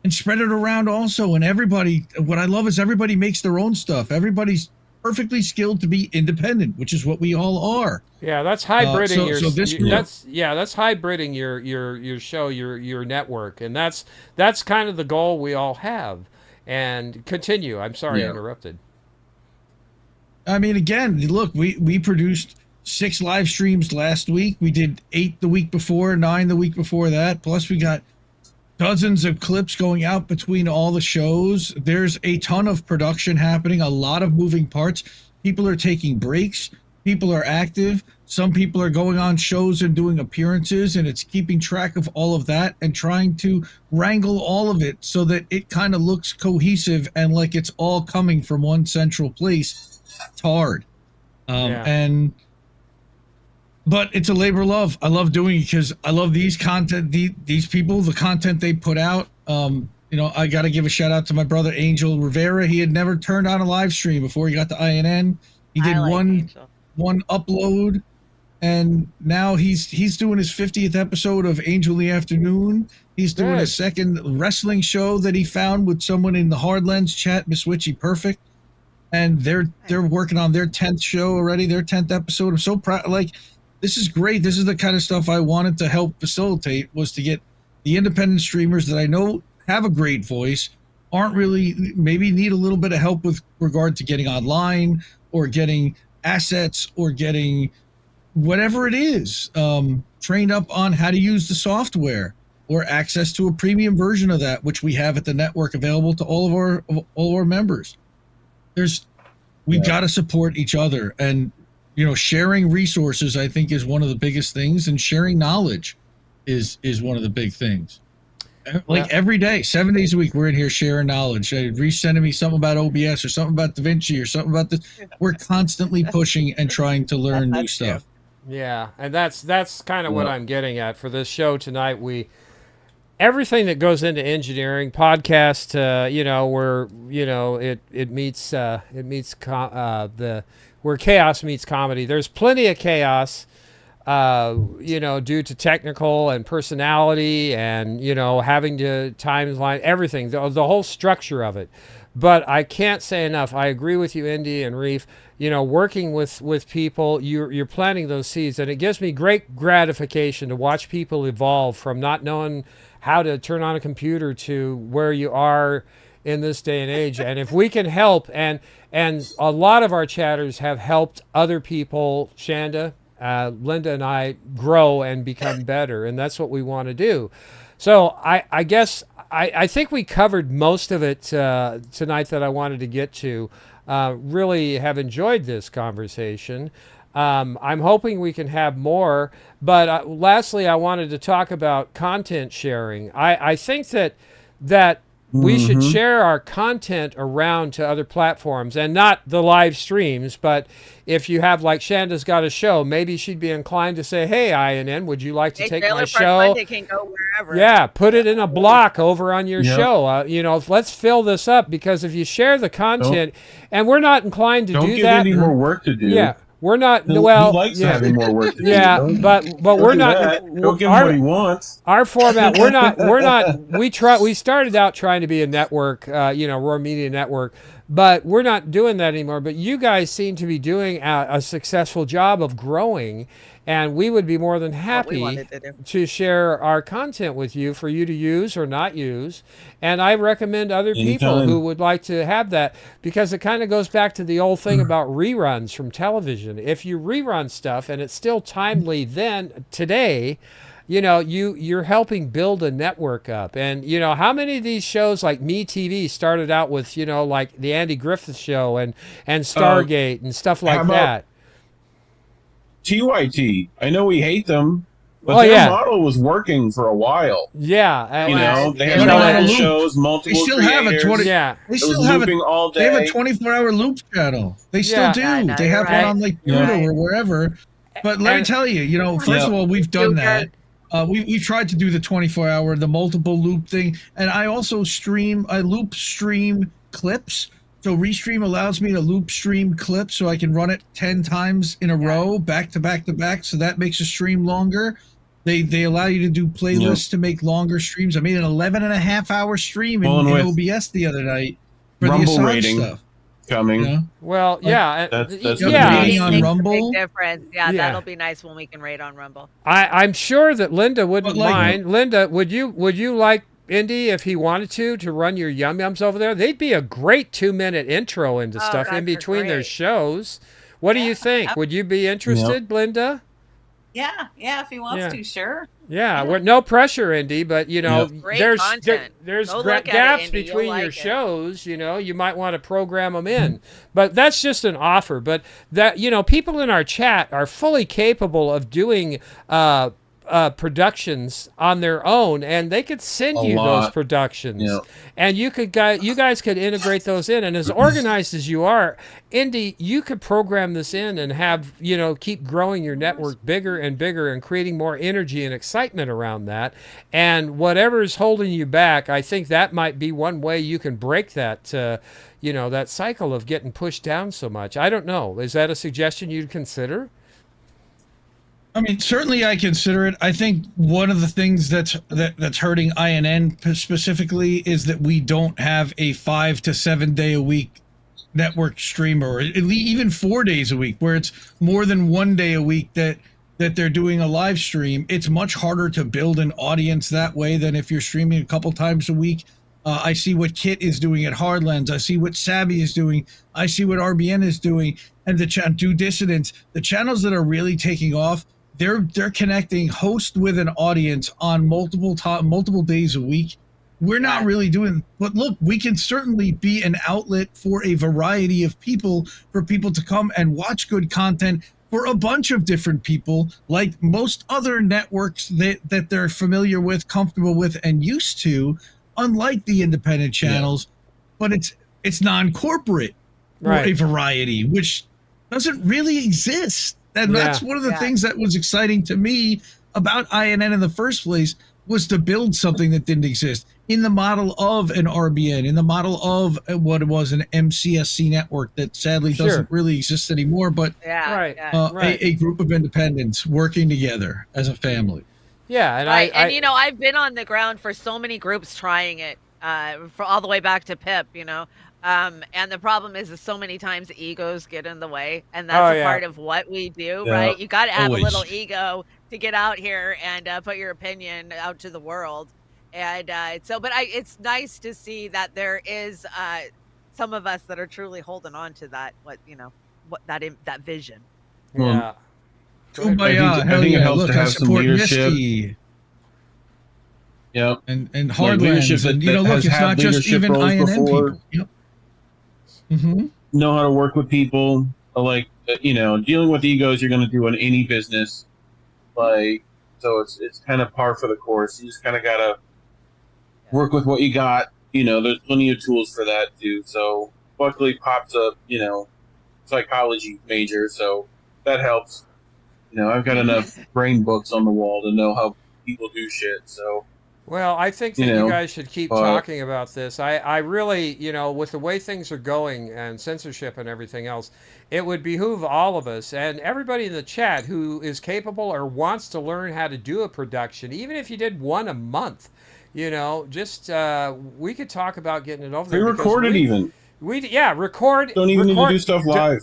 spread it around also. And everybody, what I love is everybody makes their own stuff. Everybody's perfectly skilled to be independent, which is what we all are. Yeah, that's hybriding that's hybriding your show, your network, and that's kind of the goal we all have. And continue. I'm sorry I interrupted. I mean, again, look, we produced 6 live streams last week. We did 8 the week before, 9 the week before that. Plus, we got dozens of clips going out between all the shows. There's a ton of production happening, a lot of moving parts. People are taking breaks. People are active. Some people are going on shows and doing appearances, and it's keeping track of all of that and trying to wrangle all of it so that it kind of looks cohesive and like it's all coming from one central place. It's hard. But it's a labor of love. I love doing it because I love these people, the content they put out. I got to give a shout out to my brother Angel Rivera. He had never turned on a live stream before he got to INN. He did one upload, and now he's doing his 50th episode of Angel in the Afternoon. He's doing a second wrestling show that he found with someone in the Hardlands chat, Miss Witchy Perfect, and they're working on their 10th show already, their 10th episode. I'm so proud. Like, this is great. This is the kind of stuff I wanted to help facilitate, was to get the independent streamers that I know have a great voice, aren't really, maybe need a little bit of help with regard to getting online or getting assets or getting whatever it is, trained up on how to use the software or access to a premium version of that, which we have at the network available to all of our members. We've got to support each other, and sharing resources, I think, is one of the biggest things, and sharing knowledge is one of the big things. Like every day, 7 days a week, we're in here sharing knowledge. Reese sending me something about OBS or something about DaVinci or something about this. We're constantly pushing and trying to learn new stuff. Yeah, and that's kind of what I'm getting at for this show tonight. Everything that goes into engineering, podcast, where chaos meets comedy. There's plenty of chaos, due to technical and personality and, having to timeline, everything, the whole structure of it. But I can't say enough. I agree with you, Indy and Reef. Working with people, you're planting those seeds, and it gives me great gratification to watch people evolve from not knowing how to turn on a computer to where you are in this day and age. And if we can help, and a lot of our chatters have helped other people, Chanda, Linda and I, grow and become better, and that's what we want to do. So I guess I think we covered most of it tonight that I wanted to get to. Really have enjoyed this conversation. I'm hoping we can have more, but lastly, I wanted to talk about content sharing. I think that we should share our content around to other platforms, and not the live streams, but if you have, like, Shanda's got a show, maybe she'd be inclined to say, hey, INN, would you like to take my show? Pundit can go wherever. Yeah, put it in a block over on your show. Let's fill this up, because if you share the content, and we're not inclined to do that. Don't give any more work to do. Yeah. We're not, he likes having more work to do. Yeah, but we're not. Don't give him what he wants. Our format, we started out trying to be a network, Roar Media Network, but we're not doing that anymore. But you guys seem to be doing a successful job of growing, and we would be more than happy to share our content with you for you to use or not use. And I recommend other people who would like to have that, because it kind of goes back to the old thing about reruns from television. If you rerun stuff and it's still timely today, you're helping build a network up. And, how many of these shows like Me TV started out with, like the Andy Griffith Show and Stargate and stuff like that. TYT. I know we hate them, but their model was working for a while. Yeah, they had multiple shows, multiple. They still creators. have They still have all day. They have a 24-hour loop channel. They still do. They have one on like Pluto or wherever. But let me tell you, first of all, we've done that. We've tried to do the 24-hour, the multiple loop thing, and I also loop stream clips. So Restream allows me to loop stream clips, so I can run it 10 times in a row, back to back to back. So that makes a stream longer. They allow you to do playlists to make longer streams. I made an 11.5-hour stream in OBS the other night for Rumble the Assange rating stuff. Coming. Well, that's rating on Rumble. Big difference. Yeah, that'll be nice when we can rate on Rumble. I'm sure that Linda wouldn't mind. Linda, would you like Indy, if he wanted to run your Yum Yums over there? They'd be a great 2-minute intro into stuff in between their shows. What do you think? Would you be interested, Linda? Yeah, if he wants to, sure. Yeah, we're no pressure, Indy, but Great there's content. there's Go look at it, gaps Indy. You'll between your like it. shows. You might want to program them in, but that's just an offer. But that people in our chat are fully capable of doing productions on their own, and they could send A you those lot. productions, Yeah. and you guys could integrate those in. And as organized as you are, Indy, you could program this in and have keep growing your network bigger and bigger and creating more energy and excitement around that. And whatever is holding you back, I think that might be one way you can break that that cycle of getting pushed down so much. I don't know. Is that a suggestion you'd consider? I mean, certainly I consider it. I think one of the things that's hurting INN specifically is that we don't have a 5 to 7 day a week network stream, or even 4 days a week, where it's more than 1 day a week that they're doing a live stream. It's much harder to build an audience that way than if you're streaming a couple times a week. I see what Kit is doing at Hardlands. I see what Savvy is doing. I see what RBN is doing, and Do Dissidents. The channels that are really taking off, they're connecting host with an audience on multiple days a week. We're not really doing, but look, we can certainly be an outlet for a variety of people, for people to come and watch good content for a bunch of different people, like most other networks that they're familiar with, comfortable with, and used to, unlike the independent channels. But it's non-corporate for a variety, which doesn't really exist. And that's one of the things that was exciting to me about INN in the first place, was to build something that didn't exist in the model of an RBN, in the model of what was an MCSC network that sadly doesn't really exist anymore, but a group of independents working together as a family. Yeah, and I've been on the ground for so many groups trying it, for all the way back to PIP, and the problem is so many times egos get in the way, and that's a part of what we do, right? You got to have a little ego to get out here and put your opinion out to the world. And but it's nice to see that there is some of us that are truly holding on to that, that vision. Yeah. Kumbaya, I think it helps look, to have some leadership. Misty. Yep. And Hardlands, and look, it's not just even INN people. Yep. Mm-hmm. Know how to work with people, dealing with egos you're going to do in any business, so it's kind of par for the course. You just kind of got to work with what you got. There's plenty of tools for that too. So luckily Pop's a psychology major, so that helps. I've got enough brain books on the wall to know how people do shit. So well, I think that you guys should keep talking about this. I really, with the way things are going and censorship and everything else, it would behoove all of us and everybody in the chat who is capable or wants to learn how to do a production, even if you did one a month, we could talk about getting it over there. Pre-record it even. Record. Don't even need to do stuff live.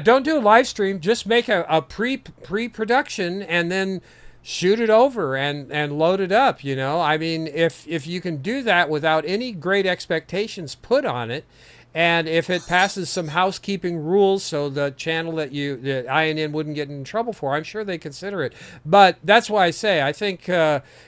Don't do a live stream. Just make a pre-production and then shoot it over and load it up. I mean, if you can do that without any great expectations put on it, and if it passes some housekeeping rules so the channel that INN wouldn't get in trouble for, I'm sure they consider it. But that's why I say, I think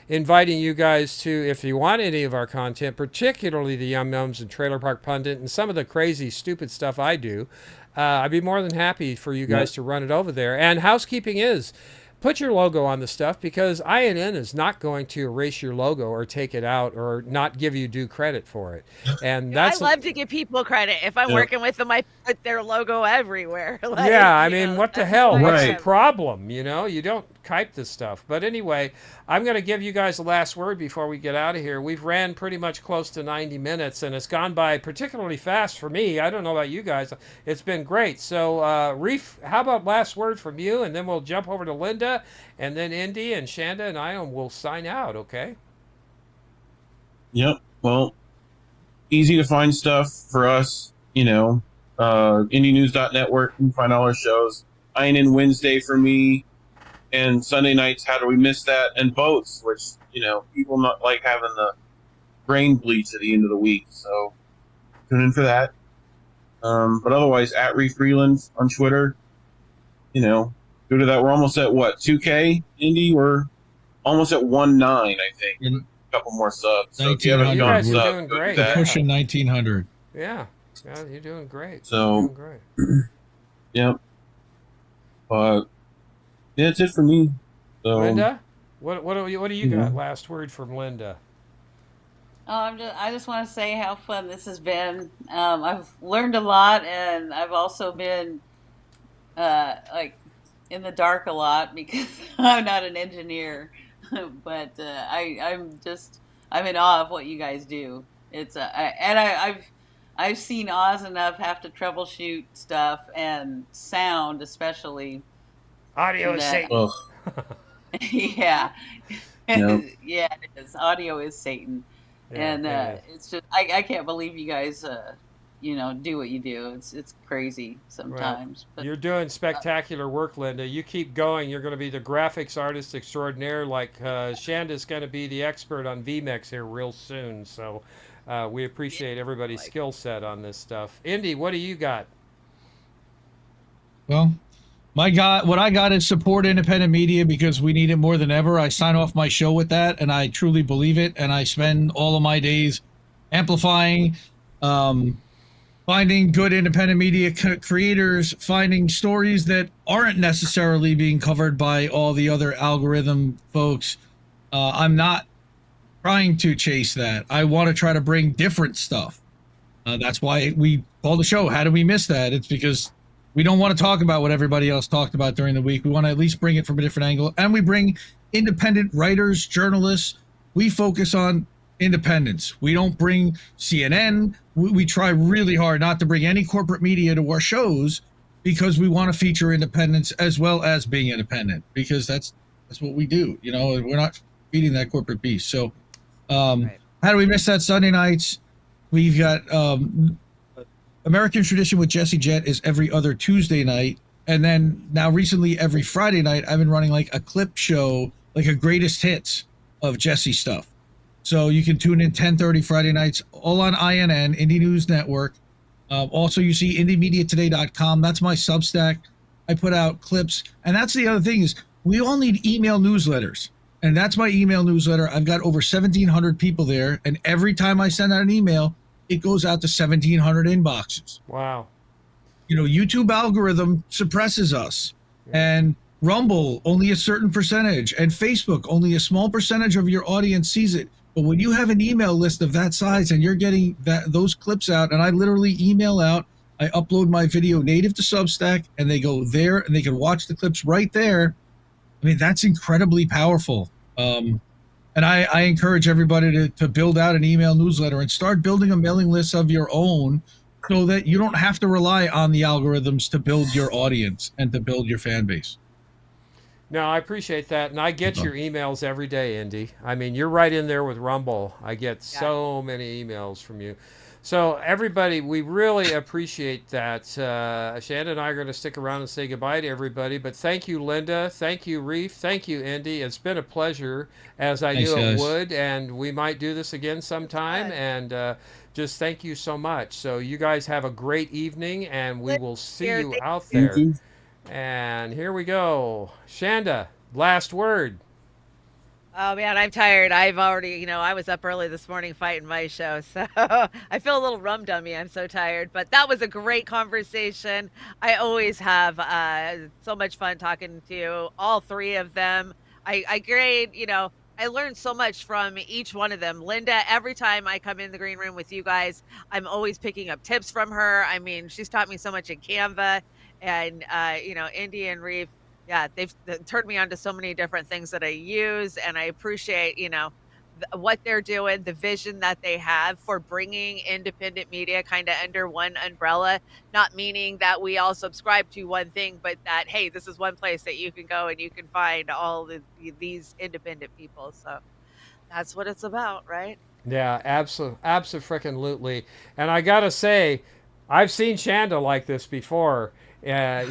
inviting you guys to, if you want any of our content, particularly the Yum Yums and Trailer Park Pundit and some of the crazy, stupid stuff I do, I'd be more than happy for you guys to run it over there. And housekeeping is, put your logo on the stuff, because INN is not going to erase your logo or take it out or not give you due credit for it. And I love to give people credit. If I'm working with them, I put their logo everywhere. I mean, what the hell? What's the problem? You don't type this stuff. But anyway, I'm going to give you guys the last word before we get out of here. We've ran pretty much close to 90 minutes, and it's gone by particularly fast for me. I don't know about you guys. It's been great. So, Reef, how about last word from you, and then we'll jump over to Linda, and then Indy and Chanda and I will sign out, okay? Yep. Well, easy to find stuff for us, indienews.network. You can find all our shows. INN Wednesday for me. And Sunday nights, How Do We Miss That? And Boats, which, people not like having the brain bleach at the end of the week. So tune in for that. But otherwise, at Reef Freeland on Twitter, go to that. We're almost at 2K, Indy? We're almost at 1.9, I think. In A couple more subs. So if you haven't 1900. You gone guys are sub, doing go do great. that. We're pushing 1900. Yeah, yeah, you're doing great. So- You're doing great. Yeah. But yeah, that's it for me. So, Linda, what do you Yeah. got? Last word from Linda. Oh, I just want to say how fun this has been. I've learned a lot, and I've also been like in the dark a lot because I'm not an engineer. But I'm in awe of what you guys do. I've seen Oz enough have to troubleshoot stuff and sound especially Audio is that Satan. ugh, yeah. Yeah. Yeah, it is. Audio is Satan. Yeah, And it is. it's just I can't believe you guys do what you do. It's crazy sometimes. But You're doing spectacular work, Linda. You keep going. You're going to be the graphics artist extraordinaire. Like Shanda's going to be the expert on VMix here real soon. So we appreciate everybody's skill set on this stuff. Indy, what do you got? Well, what I got is support independent media because we need it more than ever. I sign off my show with that, and I truly believe it. And I spend all of my days amplifying, finding good independent media creators, finding stories that aren't necessarily being covered by all the other algorithm folks. I'm not trying to chase that. I want to try to bring different stuff. That's why we call the show How Do We Miss That? It's because we don't want to talk about what everybody else talked about during the week. We want to at least bring it from a different angle. And we bring independent writers, journalists. We focus on independence. We don't bring CNN. We try really hard not to bring any corporate media to our shows because we want to feature independence as well as being independent, because that's what we do. You know, we're not feeding that corporate beast. So Right. How Do We Miss That? Sunday nights. We've got American Tradition with Jesse Jett is every other Tuesday night. And then now recently every Friday night, I've been running like a clip show, like a greatest hits of Jesse stuff. So you can tune in 10:30 Friday nights, all on INN, Indie News Network. Also, you see IndieMediaToday.com. That's my Substack. I put out clips. And that's the other thing is we all need email newsletters. And that's my email newsletter. I've got over 1,700 people there. And every time I send out an email, it goes out to 1,700 inboxes. Wow. You know, YouTube algorithm suppresses us, and Rumble only a certain percentage, and Facebook only a small percentage of your audience sees it. But when you have an email list of that size and you're getting those clips out, and I literally email out, I upload my video native to Substack, and they go there and they can watch the clips right there. I mean, that's incredibly powerful. And I encourage everybody to build out an email newsletter and start building a mailing list of your own so that you don't have to rely on the algorithms to build your audience and to build your fan base. No, I appreciate that. And I get your emails every day, Indy. I mean, you're right in there with Rumble. I get so many emails from you. So, everybody, we really appreciate that. Shanda and I are going to stick around and say goodbye to everybody. But thank you, Linda. Thank you, Reef. Thank you, Indy. It's been a pleasure, as I knew it would. And we might do this again sometime. And just thank you so much. So, you guys have a great evening, and we will see you out there. Thank you. And here we go. Shanda, last word. Oh man, I'm tired. I've already, I was up early this morning fighting my show, so I feel a little rum dummy. I'm so tired, but that was a great conversation. I always have so much fun talking to all three of them. I grade, I learned so much from each one of them. Linda, every time I come in the green room with you guys, I'm always picking up tips from her. I mean, she's taught me so much in Canva, and Indy and Reef. Yeah, they've turned me on to so many different things that I use, and I appreciate, what they're doing, the vision that they have for bringing independent media kind of under one umbrella, not meaning that we all subscribe to one thing, but that, hey, this is one place that you can go and you can find all these independent people. So that's what it's about, right? Yeah, absolutely. And I got to say, I've seen Chanda like this before. In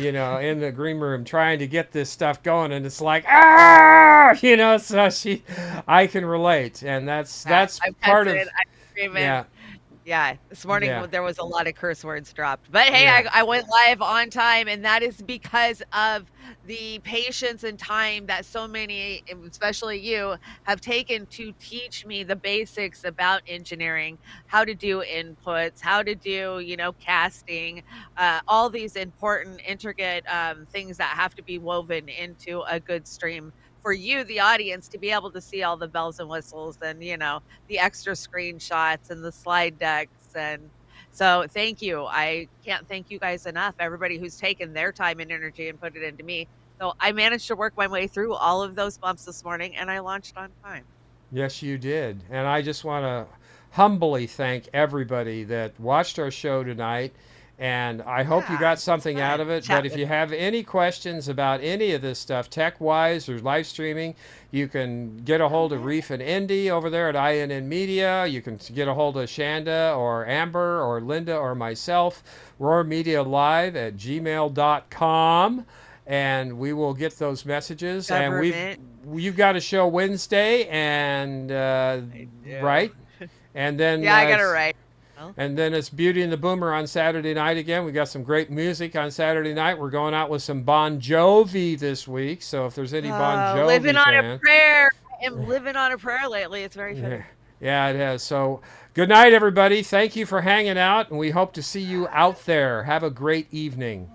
the green room trying to get this stuff going, and it's like, so I can relate, and that's part of, I'm screaming. Yeah, this morning Yeah. there was a lot of curse words dropped. But hey, Yeah. I went live on time, and that is because of the patience and time that so many, especially you, have taken to teach me the basics about engineering, how to do inputs, how to do, casting, all these important, intricate things that have to be woven into a good stream for you, the audience, to be able to see all the bells and whistles and, the extra screenshots and the slide decks. And so thank you. I can't thank you guys enough. Everybody who's taken their time and energy and put it into me. So I managed to work my way through all of those bumps this morning, and I launched on time. Yes, you did. And I just want to humbly thank everybody that watched our show tonight. And I hope you Yeah, got it was something out fun of to it. But chat if with you you. have any questions about any of this stuff, tech wise or live streaming, you can get a hold of Reef and Indy over there at INN Media. You can get a hold of Shanda or Amber or Linda or myself, Roar Media Live at gmail.com. And we will get those messages. And Government. you've got a show Wednesday, and I do. right, and then Yeah, I got it right. Well, and then it's Beauty and the Boomer on Saturday night again. We got some great music on Saturday night. We're going out with some Bon Jovi this week. So if there's any Bon living Jovi on a fan, prayer. I am living on a prayer lately. It's very yeah, fitting. yeah, it has. So good night, everybody. Thank you for hanging out, and we hope to see you out there. Have a great evening.